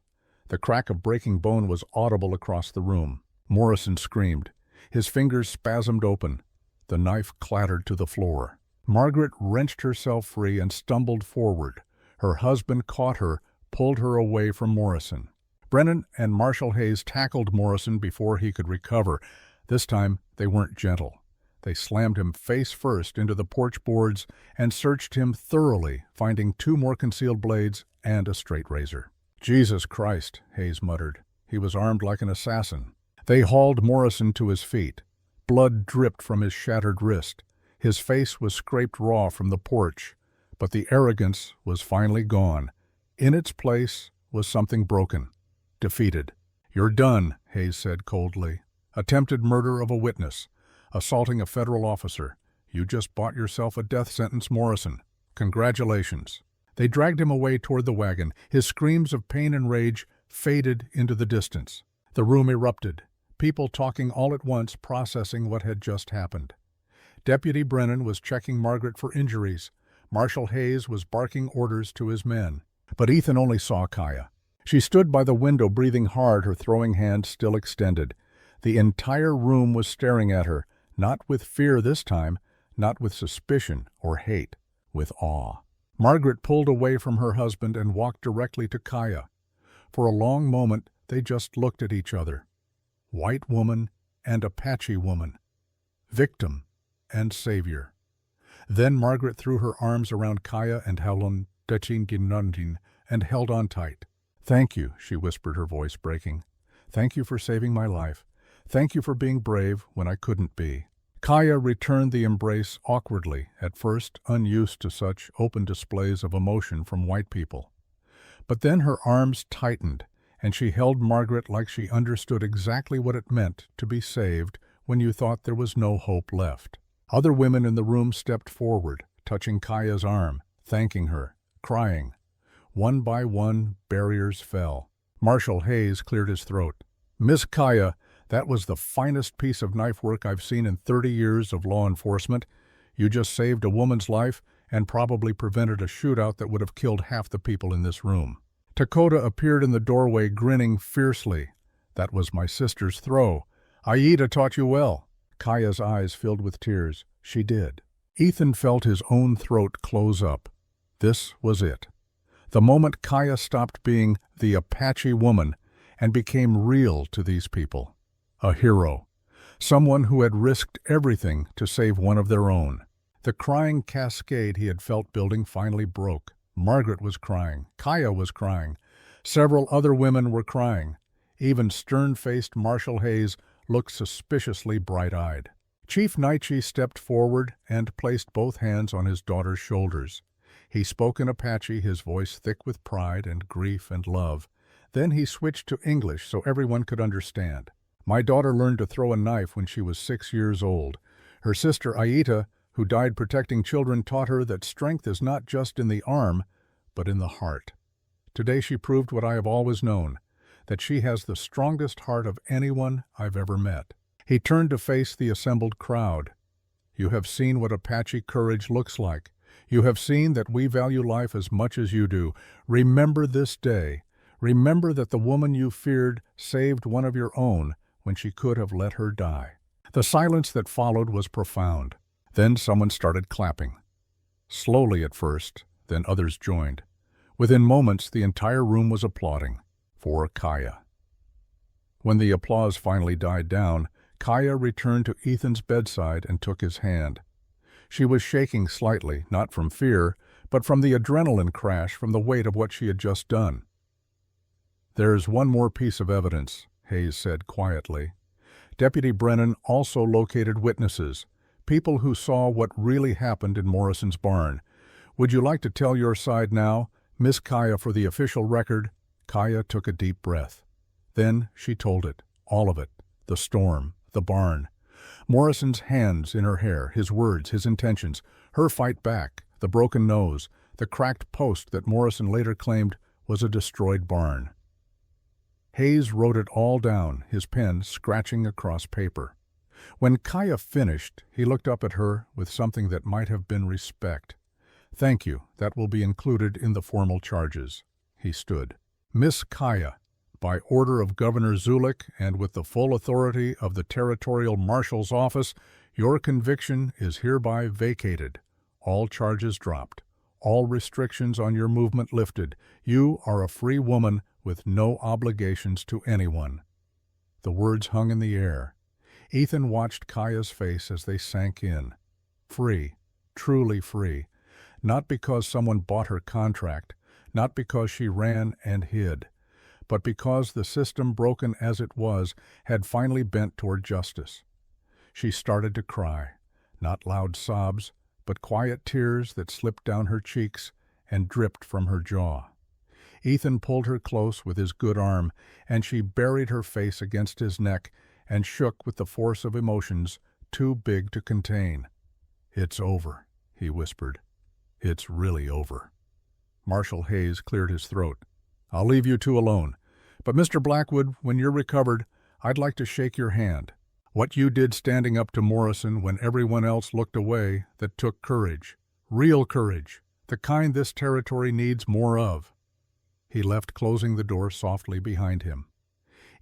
The crack of breaking bone was audible across the room. Morrison screamed. His fingers spasmed open. The knife clattered to the floor. Margaret wrenched herself free and stumbled forward. Her husband caught her, pulled her away from Morrison. Brennan and Marshall Hayes tackled Morrison before he could recover. This time, they weren't gentle. They slammed him face first into the porch boards and searched him thoroughly, finding 2 more concealed blades and a straight razor. "Jesus Christ," Hayes muttered. He was armed like an assassin. They hauled Morrison to his feet. Blood dripped from his shattered wrist. His face was scraped raw from the porch, but the arrogance was finally gone. In its place was something broken. Defeated. "You're done," Hayes said coldly. "Attempted murder of a witness. Assaulting a federal officer. You just bought yourself a death sentence, Morrison. Congratulations." They dragged him away toward the wagon. His screams of pain and rage faded into the distance. The room erupted. People talking all at once, processing what had just happened. Deputy Brennan was checking Margaret for injuries. Marshal Hayes was barking orders to his men. But Ethan only saw Kaya. She stood by the window, breathing hard, her throwing hand still extended. The entire room was staring at her, not with fear this time, not with suspicion or hate, with awe. Margaret pulled away from her husband and walked directly to Kaya. For a long moment, they just looked at each other. White woman and Apache woman. Victim and savior. Then Margaret threw her arms around Kaya and Helen Dachinginundin and held on tight. "Thank you," she whispered, her voice breaking. "Thank you for saving my life. Thank you for being brave when I couldn't be." Kaya returned the embrace awkwardly, at first unused to such open displays of emotion from white people. But then her arms tightened, and she held Margaret like she understood exactly what it meant to be saved when you thought there was no hope left. Other women in the room stepped forward, touching Kaya's arm, thanking her, crying. One by one, barriers fell. Marshal Hayes cleared his throat. "Miss Kaya, that was the finest piece of knife work I've seen in 30 years of law enforcement. You just saved a woman's life and probably prevented a shootout that would have killed half the people in this room." Dakota appeared in the doorway, grinning fiercely. "That was my sister's throw. Aida taught you well." Kaya's eyes filled with tears. She did. Ethan felt his own throat close up. This was it. The moment Kaya stopped being the Apache woman and became real to these people. A hero. Someone who had risked everything to save one of their own. The crying cascade he had felt building finally broke. Margaret was crying. Kaya was crying. Several other women were crying. Even stern-faced Marshal Hayes looked suspiciously bright-eyed. Chief Naichi stepped forward and placed both hands on his daughter's shoulders. He spoke in Apache, his voice thick with pride and grief and love. Then he switched to English so everyone could understand. "My daughter learned to throw a knife when she was 6 years old. Her sister Aida who died protecting children, taught her that strength is not just in the arm, but in the heart. Today she proved what I have always known, that she has the strongest heart of anyone I've ever met. He turned to face the assembled crowd. You have seen what Apache courage looks like. You have seen that we value life as much as you do. Remember this day. Remember that the woman you feared saved one of your own when she could have let her die. The silence that followed was profound. Then someone started clapping. Slowly at first, then others joined. Within moments, the entire room was applauding for Kaya. When the applause finally died down, Kaya returned to Ethan's bedside and took his hand. She was shaking slightly, not from fear, but from the adrenaline crash from the weight of what she had just done. "There's one more piece of evidence," Hayes said quietly. Deputy Brennan also located witnesses, people who saw what really happened in Morrison's barn. "Would you like to tell your side now, Miss Kaya, for the official record?" Kaya took a deep breath. Then she told it, all of it, the storm, the barn. Morrison's hands in her hair, his words, his intentions, her fight back, the broken nose, the cracked post that Morrison later claimed was a destroyed barn. Hayes wrote it all down, his pen scratching across paper. When Kaya finished, he looked up at her with something that might have been respect. "Thank you, that will be included in the formal charges." He stood. "Miss Kaya, by order of Governor Zulik and with the full authority of the Territorial Marshal's Office, your conviction is hereby vacated. All charges dropped. All restrictions on your movement lifted. You are a free woman with no obligations to anyone." The words hung in the air. Ethan watched Kaya's face as they sank in. Free, truly free. Not because someone bought her contract, not because she ran and hid, but because the system, broken as it was, had finally bent toward justice. She started to cry, not loud sobs, but quiet tears that slipped down her cheeks and dripped from her jaw. Ethan pulled her close with his good arm, and she buried her face against his neck and shook with the force of emotions too big to contain. "It's over," he whispered. "It's really over." Marshal Hayes cleared his throat. "I'll leave you two alone. But Mr. Blackwood, when you're recovered, I'd like to shake your hand. What you did standing up to Morrison when everyone else looked away, that took courage. Real courage. The kind this territory needs more of." He left, closing the door softly behind him.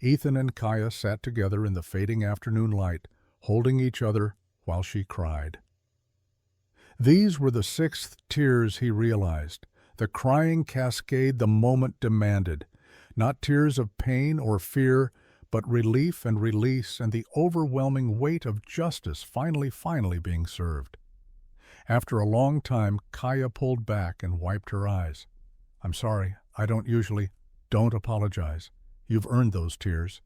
Ethan and Kaya sat together in the fading afternoon light, holding each other while she cried. These were the sixth tears, he realized, the crying cascade the moment demanded. Not tears of pain or fear, but relief and release and the overwhelming weight of justice finally being served. After a long time, Kaya pulled back and wiped her eyes. "I'm sorry, I don't usually." "Don't apologize. You've earned those tears."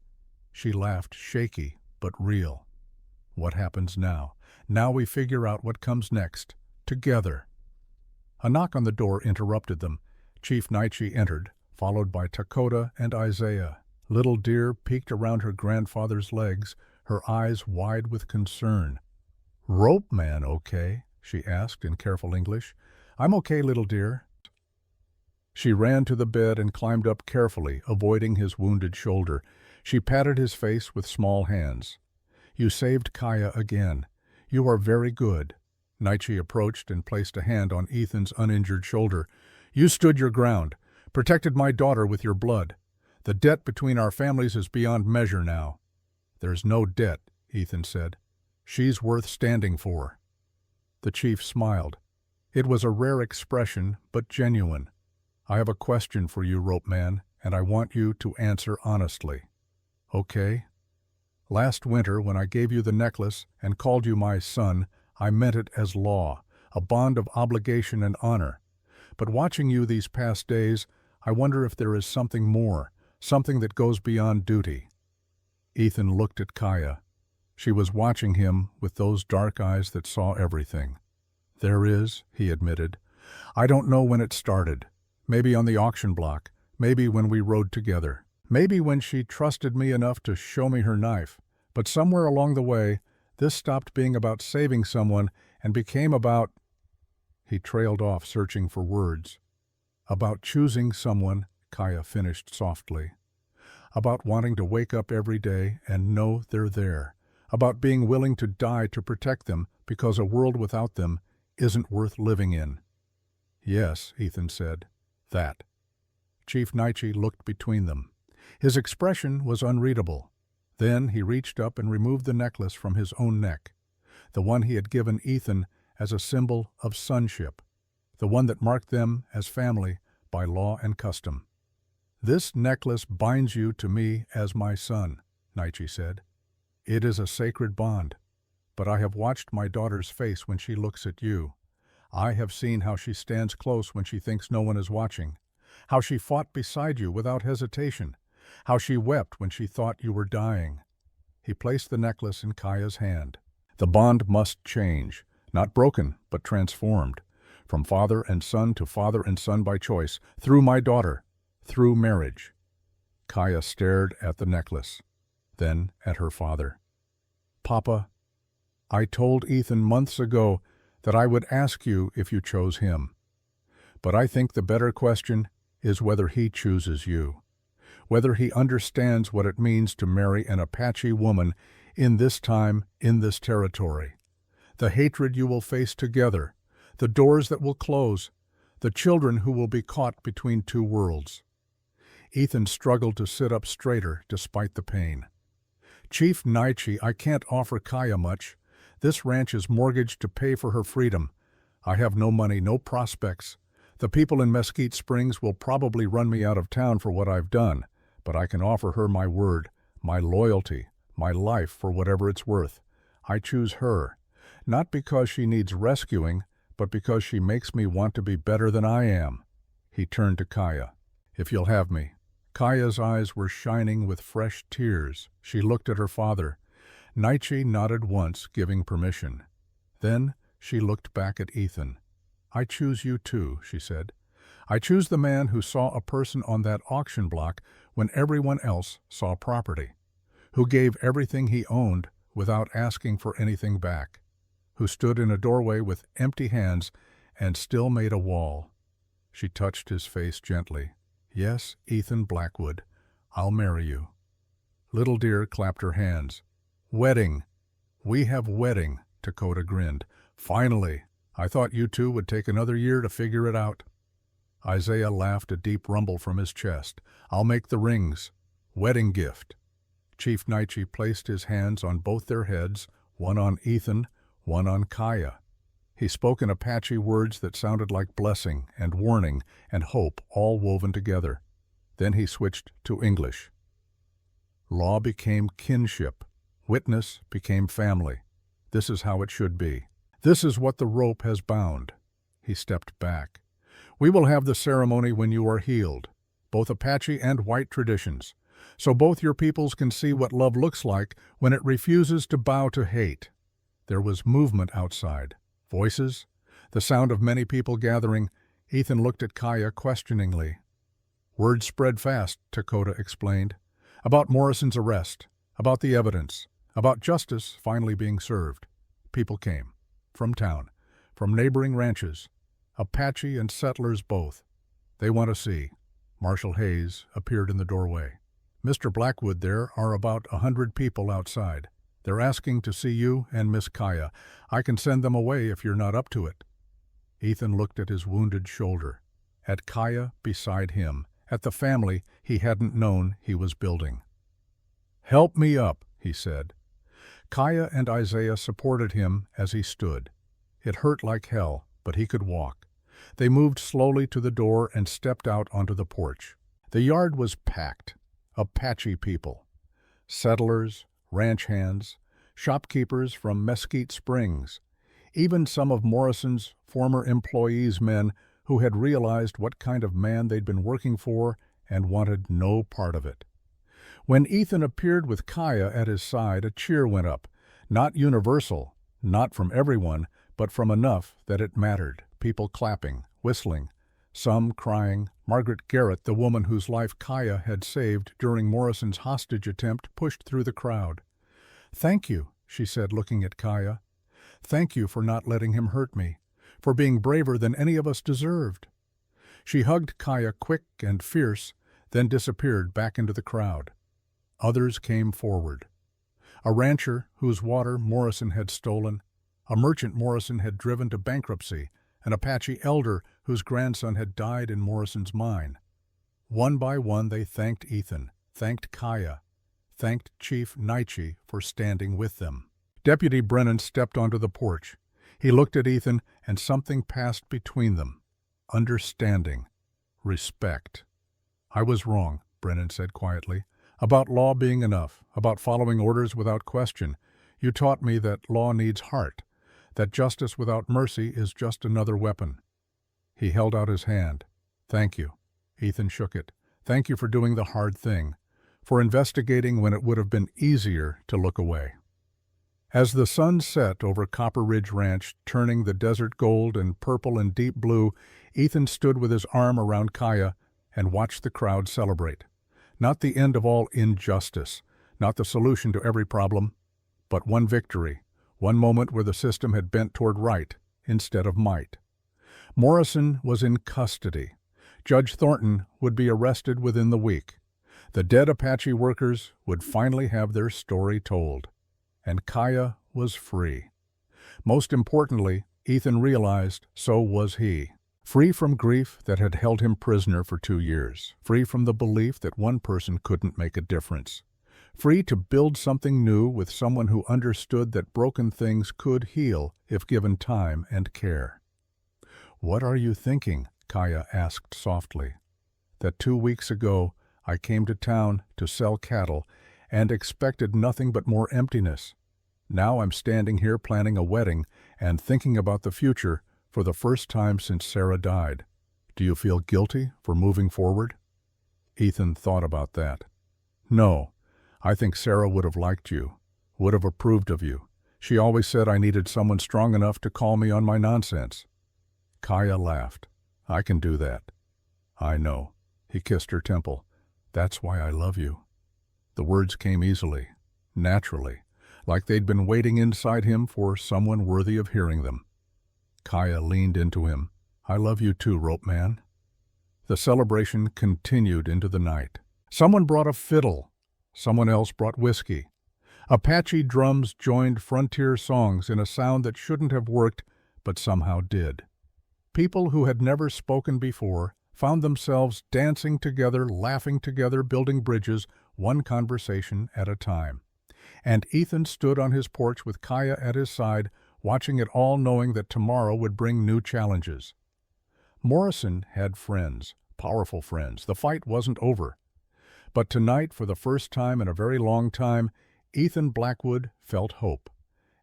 She laughed, shaky but real. "What happens now? Now we figure out what comes next. Together." A knock on the door interrupted them. Chief Naichi entered, followed by Dakota and Isaiah. Little Deer peeked around her grandfather's legs, her eyes wide with concern. "Rope man okay?" she asked in careful English. "I'm okay, Little Deer." She ran to the bed and climbed up carefully, avoiding his wounded shoulder. She patted his face with small hands. "You saved Kaya again. You are very good." Naichi approached and placed a hand on Ethan's uninjured shoulder. "You stood your ground, protected my daughter with your blood. The debt between our families is beyond measure now." "There's no debt," Ethan said. "She's worth standing for." The chief smiled. It was a rare expression, but genuine. "I have a question for you, Rope Man, and I want you to answer honestly." "Okay." "Last winter, when I gave you the necklace and called you my son, I meant it as law, a bond of obligation and honor. But watching you these past days, I wonder if there is something more, something that goes beyond duty." Ethan looked at Kaya. She was watching him with those dark eyes that saw everything. "There is," he admitted. "I don't know when it started. Maybe on the auction block, maybe when we rode together, maybe when she trusted me enough to show me her knife. But somewhere along the way, this stopped being about saving someone and became about—" He trailed off, searching for words. "About choosing someone," Kaya finished softly. "About wanting to wake up every day and know they're there. About being willing to die to protect them because a world without them isn't worth living in." "Yes," Ethan said. "That." Chief Naichi looked between them. His expression was unreadable. Then he reached up and removed the necklace from his own neck, the one he had given Ethan as a symbol of sonship, the one that marked them as family by law and custom. "This necklace binds you to me as my son," Naichi said. "It is a sacred bond, but I have watched my daughter's face when she looks at you. I have seen how she stands close when she thinks no one is watching, how she fought beside you without hesitation, how she wept when she thought you were dying." He placed the necklace in Kaya's hand. "The bond must change, not broken, but transformed, from father and son to father and son by choice, through my daughter, through marriage." Kaya stared at the necklace, then at her father. "Papa, I told Ethan months ago that I would ask you if you chose him. But I think the better question is whether he chooses you, whether he understands what it means to marry an Apache woman in this time, in this territory. The hatred you will face together, the doors that will close, the children who will be caught between two worlds." Ethan struggled to sit up straighter despite the pain. "Chief Naichi, I can't offer Kaya much. This ranch is mortgaged to pay for her freedom. I have no money, no prospects. The people in Mesquite Springs will probably run me out of town for what I've done, but I can offer her my word, my loyalty, my life for whatever it's worth. I choose her, not because she needs rescuing, but because she makes me want to be better than I am." He turned to Kaya. "If you'll have me." Kaya's eyes were shining with fresh tears. She looked at her father. Naichi nodded once, giving permission. Then she looked back at Ethan. "I choose you too," she said. "I choose the man who saw a person on that auction block when everyone else saw property, who gave everything he owned without asking for anything back, who stood in a doorway with empty hands and still made a wall." She touched his face gently. "Yes, Ethan Blackwood, I'll marry you." Little Deer clapped her hands. "Wedding! We have wedding," Dakota grinned. "Finally! I thought you two would take another year to figure it out." Isaiah laughed a deep rumble from his chest. "I'll make the rings. Wedding gift." Chief Naichi placed his hands on both their heads, one on Ethan, one on Kaya. He spoke in Apache words that sounded like blessing and warning and hope all woven together. Then he switched to English. "Law became kinship. Witness became family. This is how it should be. This is what the rope has bound." He stepped back. "We will have the ceremony when you are healed, both Apache and white traditions, so both your peoples can see what love looks like when it refuses to bow to hate." There was movement outside. Voices, the sound of many people gathering. Ethan looked at Kaya questioningly. "Word spread fast," Dakota explained, "about Morrison's arrest, about the evidence, about justice finally being served. People came, from town, from neighboring ranches, Apache and settlers both. They want to see." Marshal Hayes appeared in the doorway. "Mr. Blackwood, there are about 100 people outside. They're asking to see you and Miss Kaya. I can send them away if you're not up to it." Ethan looked at his wounded shoulder, at Kaya beside him, at the family he hadn't known he was building. "Help me up," he said. Kaya and Isaiah supported him as he stood. It hurt like hell, but he could walk. They moved slowly to the door and stepped out onto the porch. The yard was packed. Apache people. Settlers, ranch hands, shopkeepers from Mesquite Springs, even some of Morrison's former employees' men who had realized what kind of man they'd been working for and wanted no part of it. When Ethan appeared with Kaya at his side, a cheer went up, not universal, not from everyone, but from enough that it mattered, people clapping, whistling, some crying. Margaret Garrett, the woman whose life Kaya had saved during Morrison's hostage attempt, pushed through the crowd. "Thank you," she said, looking at Kaya. Thank you for not letting him hurt me, for being braver than any of us deserved." She hugged Kaya quick and fierce, then disappeared back into the crowd. Others came forward. A rancher whose water Morrison had stolen, a merchant Morrison had driven to bankruptcy, an Apache elder whose grandson had died in Morrison's mine. One by one they thanked Ethan, thanked Kaya, thanked Chief Naiche for standing with them. Deputy Brennan stepped onto the porch. He looked at Ethan, and something passed between them. Understanding. Respect. "I was wrong," Brennan said quietly, "about law being enough, about following orders without question. You taught me that law needs heart, that justice without mercy is just another weapon." He held out his hand. "Thank you." Ethan shook it. "Thank you for doing the hard thing, for investigating when it would have been easier to look away." As the sun set over Copper Ridge Ranch, turning the desert gold and purple and deep blue, Ethan stood with his arm around Kaya and watched the crowd celebrate. Not the end of all injustice, not the solution to every problem, but one victory, one moment where the system had bent toward right instead of might. Morrison was in custody. Judge Thornton would be arrested within the week. The dead Apache workers would finally have their story told. And Kaya was free. Most importantly, Ethan realized so was he. Free from grief that had held him prisoner for 2 years. Free from the belief that one person couldn't make a difference. Free to build something new with someone who understood that broken things could heal if given time and care. "What are you thinking?" Kaya asked softly. "That 2 weeks ago I came to town to sell cattle and expected nothing but more emptiness. Now I'm standing here planning a wedding and thinking about the future for the first time since Sarah died. Do you feel guilty for moving forward?" Ethan thought about that. "No, I think Sarah would have liked you, would have approved of you. She always said I needed someone strong enough to call me on my nonsense." Kaya laughed. "I can do that." "I know." He kissed her temple. "That's why I love you." The words came easily, naturally, like they'd been waiting inside him for someone worthy of hearing them. Kaya leaned into him. "I love you too, Rope Man." The celebration continued into the night. Someone brought a fiddle. Someone else brought whiskey. Apache drums joined frontier songs in a sound that shouldn't have worked, but somehow did. People who had never spoken before found themselves dancing together, laughing together, building bridges, one conversation at a time. And Ethan stood on his porch with Kaya at his side, watching it all, knowing that tomorrow would bring new challenges. Morrison had friends, powerful friends. The fight wasn't over. But tonight, for the first time in a very long time, Ethan Blackwood felt hope.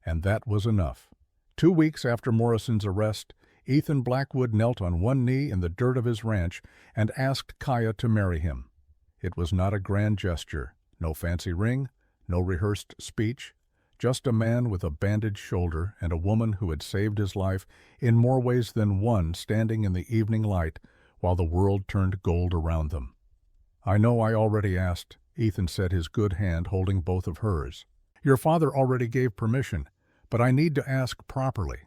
And that was enough. 2 weeks after Morrison's arrest, Ethan Blackwood knelt on one knee in the dirt of his ranch and asked Kaya to marry him. It was not a grand gesture, no fancy ring, no rehearsed speech, just a man with a bandaged shoulder and a woman who had saved his life in more ways than one standing in the evening light while the world turned gold around them. "I know I already asked," Ethan said, his good hand holding both of hers. "Your father already gave permission, but I need to ask properly.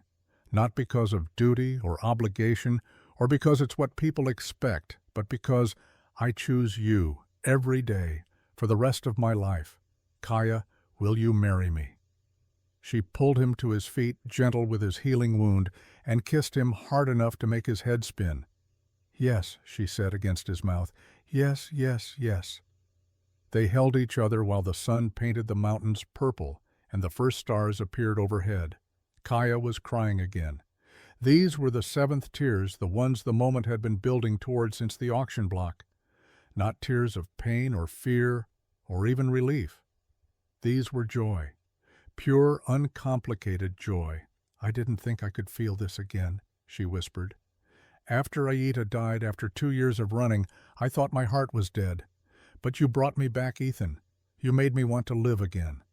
Not because of duty or obligation or because it's what people expect, but because I choose you every day for the rest of my life. Kaya, will you marry me?" She pulled him to his feet, gentle with his healing wound, and kissed him hard enough to make his head spin. "Yes," she said against his mouth. "Yes, yes, yes." They held each other while the sun painted the mountains purple and the first stars appeared overhead. Kaya was crying again. These were the 7th tears, the ones the moment had been building toward since the auction block. Not tears of pain or fear or even relief. These were joy. Pure, uncomplicated joy. "I didn't think I could feel this again," she whispered. "After Aida died, after 2 years of running, I thought my heart was dead. But you brought me back, Ethan. You made me want to live again."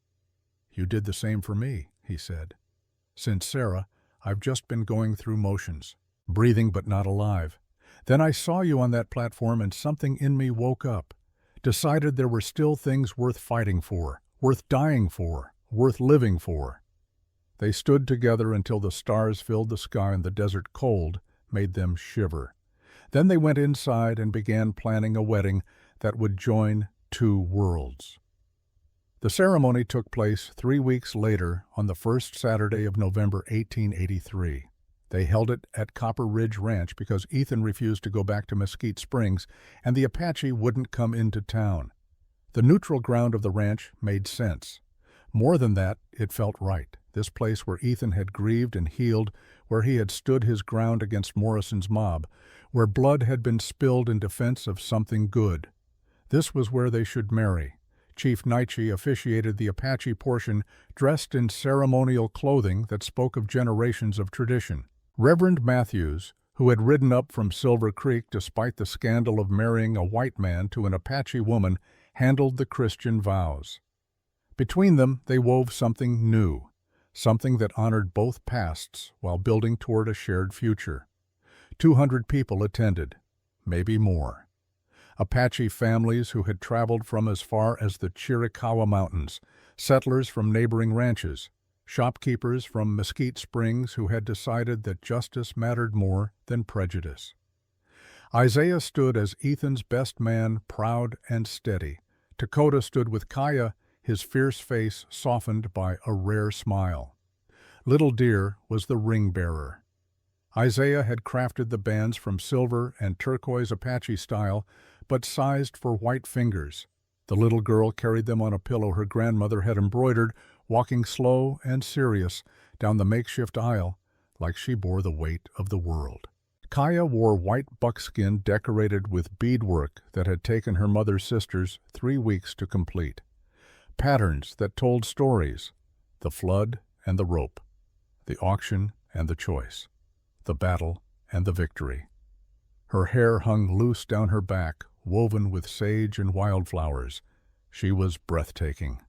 "You did the same for me," he said. "Since Sarah, I've just been going through motions, breathing but not alive. Then I saw you on that platform and something in me woke up, decided there were still things worth fighting for, worth dying for, worth living for." They stood together until the stars filled the sky and the desert cold made them shiver. Then they went inside and began planning a wedding that would join two worlds. The ceremony took place 3 weeks later on the first Saturday of November 1883. They held it at Copper Ridge Ranch because Ethan refused to go back to Mesquite Springs and the Apache wouldn't come into town. The neutral ground of the ranch made sense. More than that, it felt right. This place where Ethan had grieved and healed, where he had stood his ground against Morrison's mob, where blood had been spilled in defense of something good. This was where they should marry. Chief Nietzsche officiated the Apache portion, dressed in ceremonial clothing that spoke of generations of tradition. Reverend Matthews, who had ridden up from Silver Creek despite the scandal of marrying a white man to an Apache woman, handled the Christian vows. Between them, they wove something new, something that honored both pasts while building toward a shared future. 200 people attended, maybe more. Apache families who had traveled from as far as the Chiricahua Mountains, settlers from neighboring ranches, shopkeepers from Mesquite Springs who had decided that justice mattered more than prejudice. Isaiah stood as Ethan's best man, proud and steady. Dakota stood with Kaya, his fierce face softened by a rare smile. Little Deer was the ring-bearer. Isaiah had crafted the bands from silver and turquoise Apache style, but sized for white fingers. The little girl carried them on a pillow her grandmother had embroidered, walking slow and serious down the makeshift aisle like she bore the weight of the world. Kaya wore white buckskin decorated with beadwork that had taken her mother's sisters 3 weeks to complete. Patterns that told stories, the flood and the rope, the auction and the choice, the battle and the victory. Her hair hung loose down her back, woven with sage and wildflowers. She was breathtaking.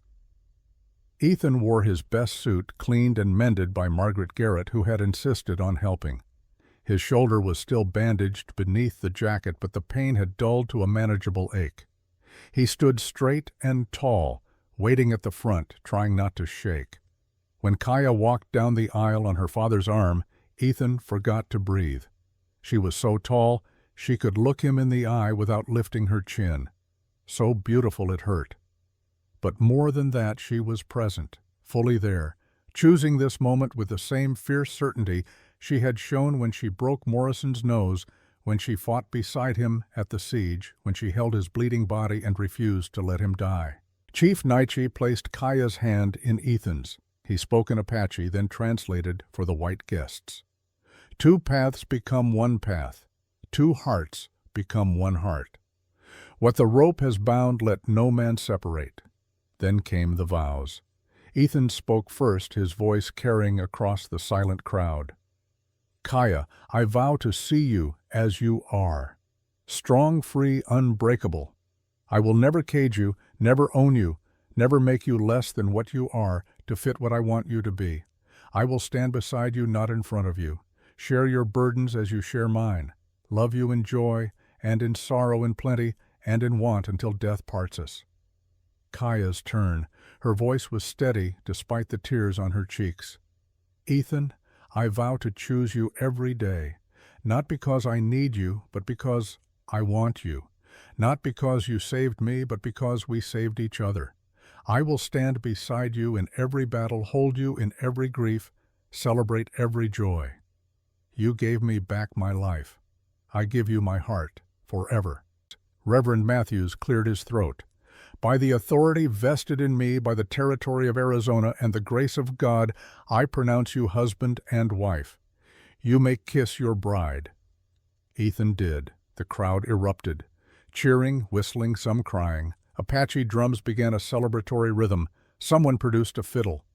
Ethan wore his best suit, cleaned and mended by Margaret Garrett, who had insisted on helping. His shoulder was still bandaged beneath the jacket, but the pain had dulled to a manageable ache. He stood straight and tall, waiting at the front, trying not to shake. When Kaya walked down the aisle on her father's arm, Ethan forgot to breathe. She was so tall, she could look him in the eye without lifting her chin. So beautiful it hurt. But more than that, she was present, fully there, choosing this moment with the same fierce certainty she had shown when she broke Morrison's nose, when she fought beside him at the siege, when she held his bleeding body and refused to let him die. Chief Nietzsche placed Kaya's hand in Ethan's. He spoke in Apache, then translated for the white guests. 2 paths become 1 path. 2 hearts become 1 heart. What the rope has bound, let no man separate. Then came the vows. Ethan spoke first, his voice carrying across the silent crowd. Kaya, I vow to see you as you are. Strong, free, unbreakable. I will never cage you, never own you, never make you less than what you are to fit what I want you to be. I will stand beside you, not in front of you. Share your burdens as you share mine. Love you in joy, and in sorrow, in plenty, and in want until death parts us. Kaya's turn. Her voice was steady despite the tears on her cheeks. Ethan, I vow to choose you every day, not because I need you, but because I want you. Not because you saved me, but because we saved each other. I will stand beside you in every battle, hold you in every grief, celebrate every joy. You gave me back my life. I give you my heart, forever. Reverend Matthews cleared his throat. By the authority vested in me by the territory of Arizona and the grace of God, I pronounce you husband and wife. You may kiss your bride. Ethan did. The crowd erupted. Cheering, whistling, some crying. Apache drums began a celebratory rhythm. Someone produced a fiddle.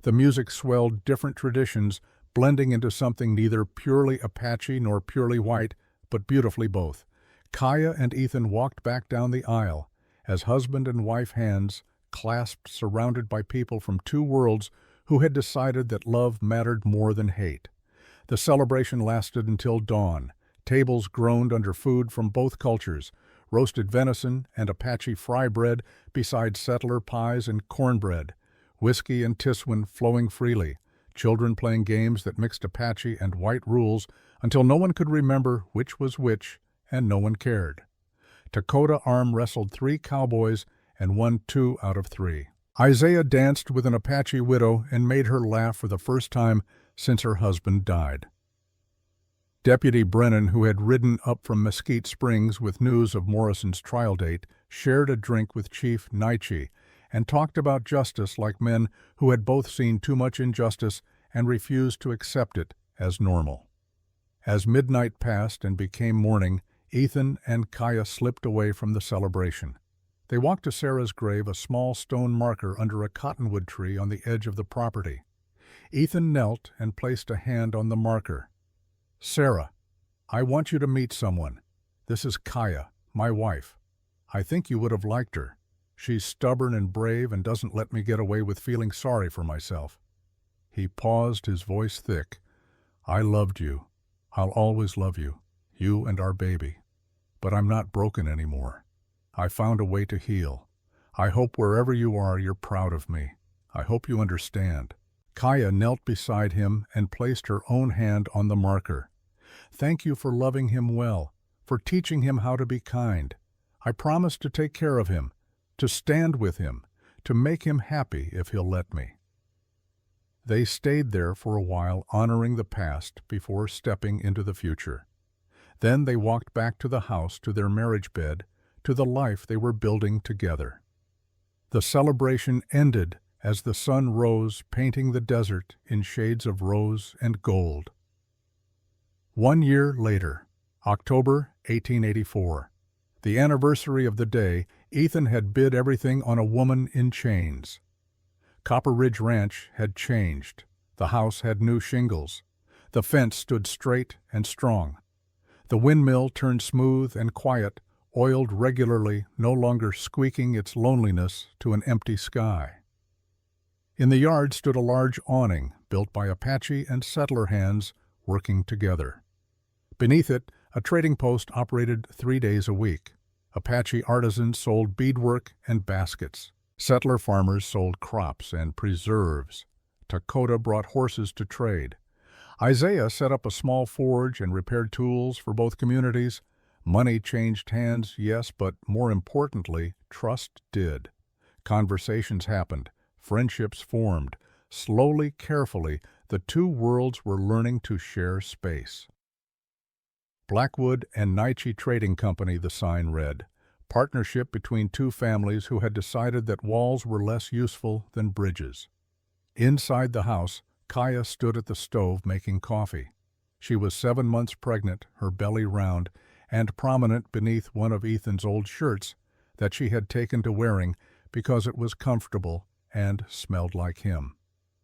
The music swelled different traditions, blending into something neither purely Apache nor purely white, but beautifully both. Kaya and Ethan walked back down the aisle, as husband and wife hands clasped, surrounded by people from 2 worlds who had decided that love mattered more than hate. The celebration lasted until dawn. Tables groaned under food from both cultures, roasted venison and Apache fry bread beside settler pies and cornbread, whiskey and tiswin flowing freely, children playing games that mixed Apache and white rules until no one could remember which was which, and no one cared. Dakota arm wrestled 3 cowboys and won 2 out of 3. Isaiah danced with an Apache widow and made her laugh for the first time since her husband died. Deputy Brennan, who had ridden up from Mesquite Springs with news of Morrison's trial date, shared a drink with Chief Naiche and talked about justice like men who had both seen too much injustice and refused to accept it as normal. As midnight passed and became morning, Ethan and Kaya slipped away from the celebration. They walked to Sarah's grave, a small stone marker under a cottonwood tree on the edge of the property. Ethan knelt and placed a hand on the marker. "Sarah, I want you to meet someone. This is Kaya, my wife. I think you would have liked her. She's stubborn and brave and doesn't let me get away with feeling sorry for myself." He paused, his voice thick. "I loved you. I'll always love you, you and our baby. But I'm not broken anymore. I found a way to heal. I hope wherever you are, you're proud of me. I hope you understand." Kaya knelt beside him and placed her own hand on the marker. "Thank you for loving him well, for teaching him how to be kind. I promise to take care of him, to stand with him, to make him happy if he'll let me." They stayed there for a while, honoring the past before stepping into the future. Then they walked back to the house, to their marriage bed, to the life they were building together. The celebration ended as the sun rose, painting the desert in shades of rose and gold. 1 year later, October 1884, the anniversary of the day, Ethan had bid everything on a woman in chains. Copper Ridge Ranch had changed. The house had new shingles. The fence stood straight and strong. The windmill turned smooth and quiet, oiled regularly, no longer squeaking its loneliness to an empty sky. In the yard stood a large awning, built by Apache and settler hands working together. Beneath it, a trading post operated 3 days a week. Apache artisans sold beadwork and baskets. Settler farmers sold crops and preserves. Dakota brought horses to trade. Isaiah set up a small forge and repaired tools for both communities. Money changed hands, yes, but more importantly, trust did. Conversations happened. Friendships formed. Slowly, carefully, the two worlds were learning to share space. Blackwood and Naiche Trading Company, the sign read. Partnership between two families who had decided that walls were less useful than bridges. Inside the house, Kaya stood at the stove making coffee. She was 7 months pregnant, her belly round, and prominent beneath one of Ethan's old shirts that she had taken to wearing because it was comfortable and smelled like him.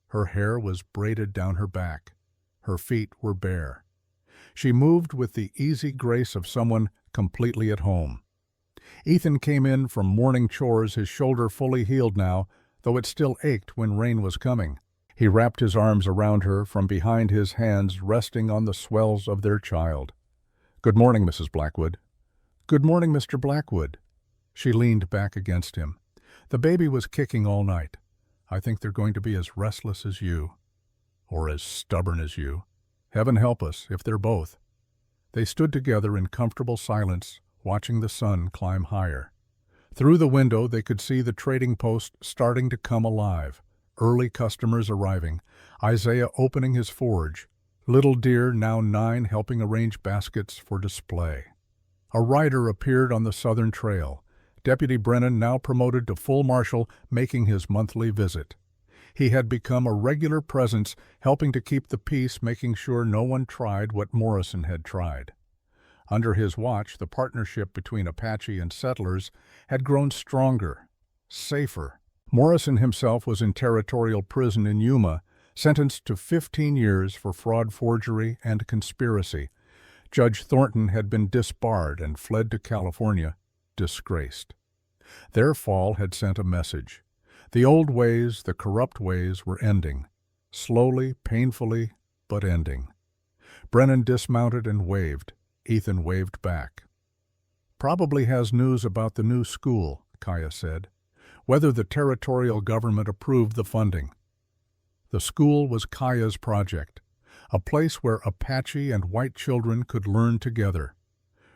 Her hair was braided down her back. Her feet were bare. She moved with the easy grace of someone completely at home. Ethan came in from morning chores, his shoulder fully healed now, though it still ached when rain was coming. He wrapped his arms around her from behind, his hands resting on the swells of their child. "Good morning, Mrs. Blackwood." "Good morning, Mr. Blackwood." She leaned back against him. "The baby was kicking all night. I think they're going to be as restless as you. Or as stubborn as you. Heaven help us if they're both." They stood together in comfortable silence, watching the sun climb higher. Through the window they could see the trading post starting to come alive. Early customers arriving. Isaiah opening his forge. Little Deer, now 9, helping arrange baskets for display. A rider appeared on the southern trail. Deputy Brennan, now promoted to full marshal, making his monthly visit. He had become a regular presence, helping to keep the peace, making sure no one tried what Morrison had tried. Under his watch, the partnership between Apache and settlers had grown stronger, safer. Morrison himself was in territorial prison in Yuma, sentenced to 15 years for fraud, forgery, and conspiracy. Judge Thornton had been disbarred and fled to California, disgraced. Their fall had sent a message. The old ways, the corrupt ways, were ending. Slowly, painfully, but ending. Brennan dismounted and waved. Ethan waved back. "Probably has news about the new school," Kaya said. "Whether the territorial government approved the funding." The school was Kaya's project, a place where Apache and white children could learn together.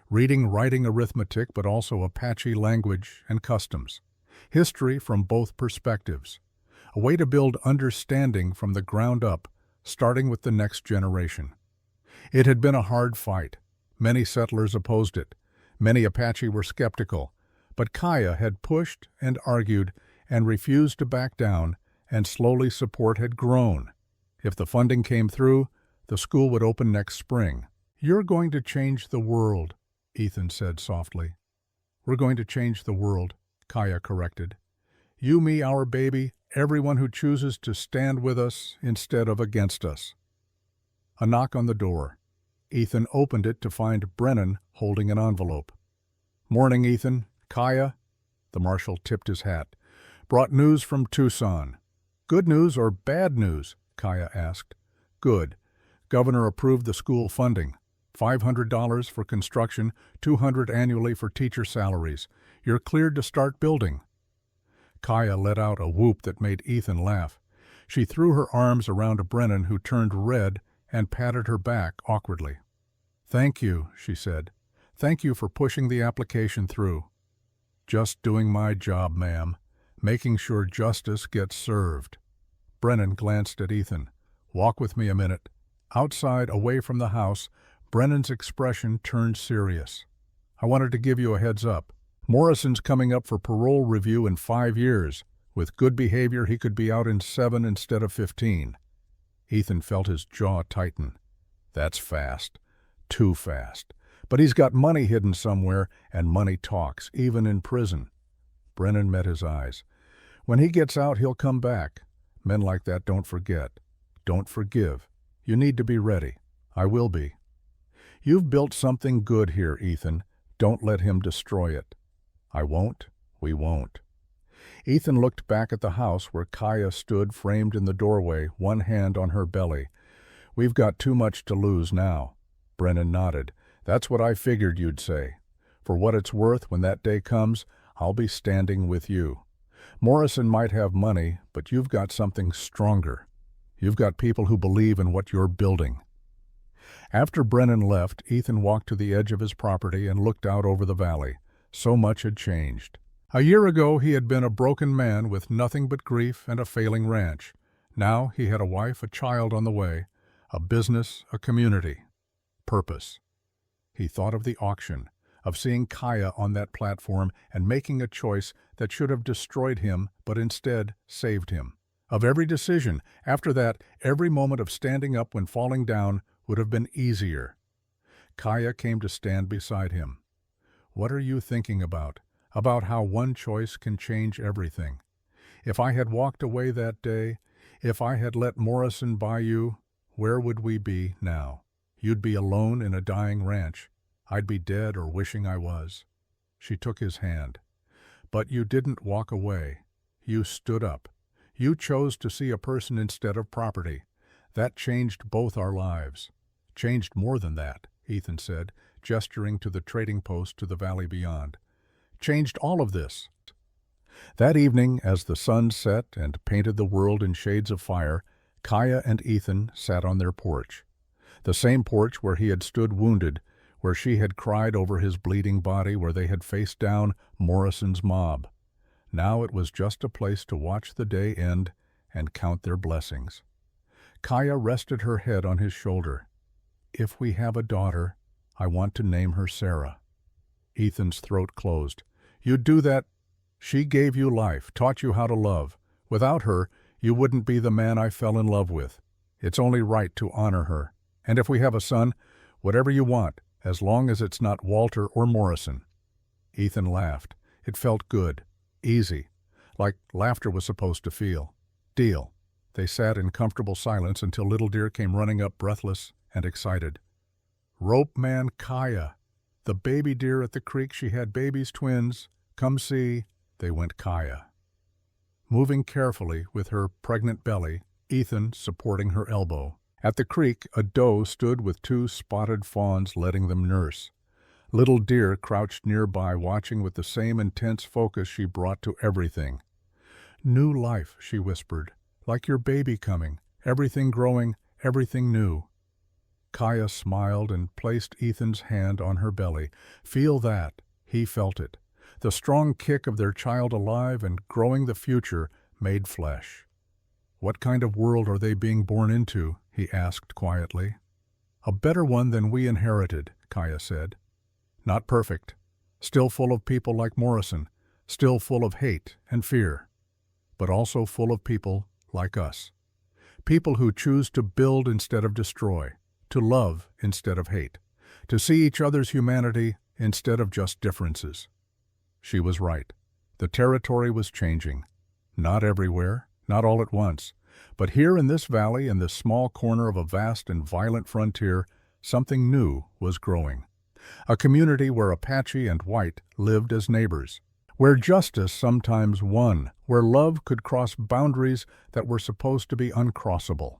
Reading, writing, arithmetic, but also Apache language and customs. History from both perspectives. A way to build understanding from the ground up, starting with the next generation. It had been a hard fight. Many settlers opposed it. Many Apache were skeptical. But Kaya had pushed and argued and refused to back down, and slowly support had grown. If the funding came through, the school would open next spring. "You're going to change the world," Ethan said softly. "We're going to change the world," Kaya corrected. "You, me, our baby, everyone who chooses to stand with us instead of against us." A knock on the door. Ethan opened it to find Brennan holding an envelope. "Morning, Ethan. Kaya," the marshal tipped his hat, "brought news from Tucson." "Good news or bad news?" Kaya asked. "Good. Governor approved the school funding. $500 for construction, $200 annually for teacher salaries. You're cleared to start building." Kaya let out a whoop that made Ethan laugh. She threw her arms around Brennan, who turned red and patted her back awkwardly. "Thank you," she said. "Thank you for pushing the application through." "Just doing my job, ma'am. Making sure justice gets served." Brennan glanced at Ethan. "Walk with me a minute." Outside, away from the house, Brennan's expression turned serious. "I wanted to give you a heads up. Morrison's coming up for parole review in 5 years. With good behavior, he could be out in 7 instead of 15. Ethan felt his jaw tighten. "That's fast. Too fast. But he's got money hidden somewhere, and money talks, even in prison." Brennan met his eyes. "When he gets out, he'll come back. Men like that don't forget. Don't forgive. You need to be ready." "I will be." "You've built something good here, Ethan. Don't let him destroy it." "I won't. We won't." Ethan looked back at the house where Kaya stood framed in the doorway, one hand on her belly. "We've got too much to lose now." Brennan nodded. "That's what I figured you'd say. For what it's worth, when that day comes, I'll be standing with you. Morrison might have money, but you've got something stronger. You've got people who believe in what you're building." After Brennan left, Ethan walked to the edge of his property and looked out over the valley. So much had changed. A year ago he had been a broken man with nothing but grief and a failing ranch. Now he had a wife, a child on the way, a business, a community. Purpose. He thought of the auction, of seeing Kaya on that platform and making a choice that should have destroyed him but instead saved him. Of every decision, after that, every moment of standing up when falling down would have been easier. Kaya came to stand beside him. "What are you thinking about? About how one choice can change everything. If I had walked away that day, if I had let Morrison buy you, where would we be now? You'd be alone in a dying ranch. I'd be dead or wishing I was." She took his hand. "But you didn't walk away. You stood up. You chose to see a person instead of property. That changed both our lives." "Changed more than that," Ethan said, gesturing to the trading post to the valley beyond. "Changed all of this." That evening, as the sun set and painted the world in shades of fire, Kaya and Ethan sat on their porch. The same porch where he had stood wounded, where she had cried over his bleeding body, where they had faced down Morrison's mob. Now it was just a place to watch the day end and count their blessings. Kaya rested her head on his shoulder. "If we have a daughter, I want to name her Sarah." Ethan's throat closed. "You'd do that? She gave you life, taught you how to love. Without her, you wouldn't be the man I fell in love with. It's only right to honor her. And if we have a son, whatever you want, as long as it's not Walter or Morrison." Ethan laughed. It felt good, easy, like laughter was supposed to feel. "Deal." They sat in comfortable silence until Little Deer came running up breathless and excited. "Rope man Kaya. The baby deer at the creek, she had babies twins. Come see." They went Kaya. Moving carefully with her pregnant belly, Ethan supporting her elbow. At the creek, a doe stood with 2 spotted fawns letting them nurse. Little Deer crouched nearby, watching with the same intense focus she brought to everything. "New life," she whispered, "like your baby coming. everything growing, everything new. Kaya smiled and placed Ethan's hand on her belly. Feel that. He felt it. The strong kick of their child alive and growing, the future made flesh. What kind of world are they being born into? He asked quietly. A better one than we inherited, Kaya said. Not perfect. Still full of people like Morrison. Still full of hate and fear. But also full of people like us. People who choose to build instead of destroy. To love instead of hate. To see each other's humanity instead of just differences. She was right. The territory was changing. Not everywhere, not all at once, but here in this valley, in this small corner of a vast and violent frontier, something new was growing. A community where Apache and white lived as neighbors, where justice sometimes won, where love could cross boundaries that were supposed to be uncrossable.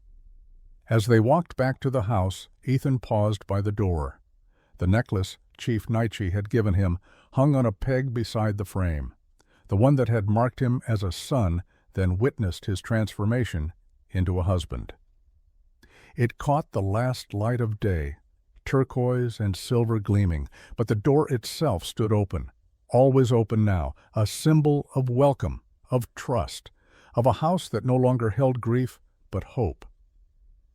As they walked back to the house, Ethan paused by the door. The necklace Chief Naichi had given him hung on a peg beside the frame, the one that had marked him as a son, then witnessed his transformation into a husband. It caught the last light of day, turquoise and silver gleaming, but the door itself stood open, always open now, a symbol of welcome, of trust, of a house that no longer held grief but hope.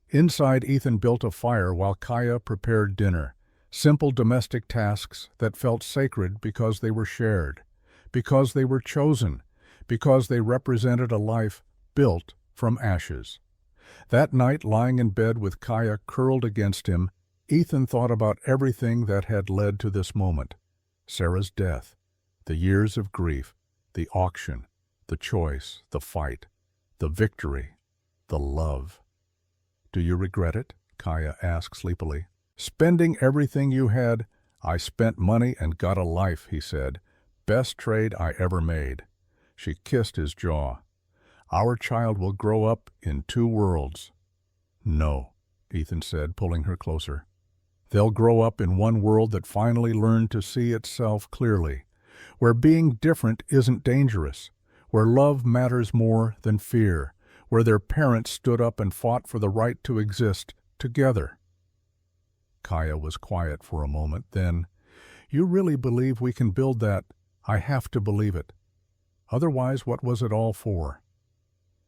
Inside, Ethan built a fire while Kaya prepared dinner. Simple domestic tasks that felt sacred because they were shared, because they were chosen, because they represented a life built from ashes. That night, lying in bed with Kaya curled against him, Ethan thought about everything that had led to this moment. Sarah's death, the years of grief, the auction, the choice, the fight, the victory, the love. Do you regret it? Kaya asked sleepily. Spending everything you had? I spent money and got a life, he said. Best trade I ever made. She kissed his jaw. Our child will grow up in two worlds. No, Ethan said, pulling her closer. They'll grow up in one world that finally learned to see itself clearly, where being different isn't dangerous, where love matters more than fear, where their parents stood up and fought for the right to exist together. Kaya was quiet for a moment, then, You really believe we can build that? I have to believe it. Otherwise, what was it all for?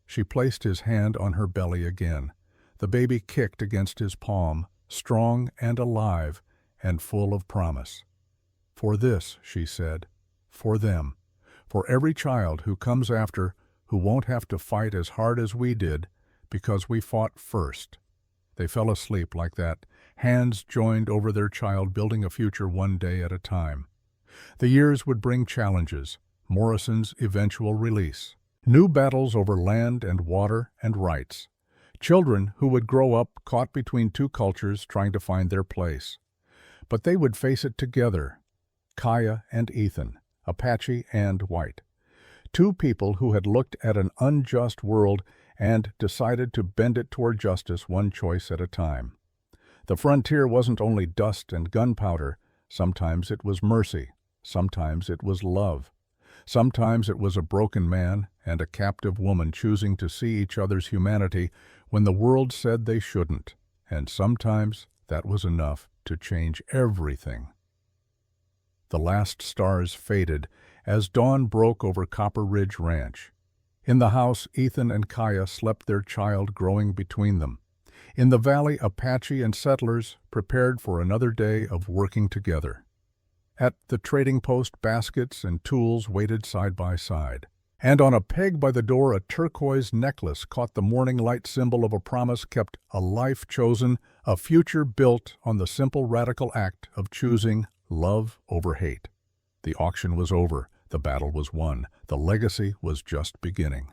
She placed his hand on her belly again. The baby kicked against his palm, strong and alive and full of promise. For this, she said, for them, for every child who comes after, who won't have to fight as hard as we did because we fought first. They fell asleep like that, hands joined over their child, building a future one day at a time. The years would bring challenges, Morrison's eventual release, new battles over land and water and rights, children who would grow up caught between two cultures trying to find their place. But they would face it together, Kaya and Ethan, Apache and white. Two people who had looked at an unjust world and decided to bend it toward justice one choice at a time. The frontier wasn't only dust and gunpowder. Sometimes it was mercy. Sometimes it was love. Sometimes it was a broken man and a captive woman choosing to see each other's humanity when the world said they shouldn't. And sometimes that was enough to change everything. The last stars faded as dawn broke over Copper Ridge Ranch. In the house, Ethan and Kaya slept, their child growing between them. In the valley, Apache and settlers prepared for another day of working together. At the trading post, baskets and tools waited side by side. And on a peg by the door, a turquoise necklace caught the morning light, symbol of a promise kept, a life chosen, a future built on the simple radical act of choosing love over hate. The auction was over. The battle was won. The legacy was just beginning.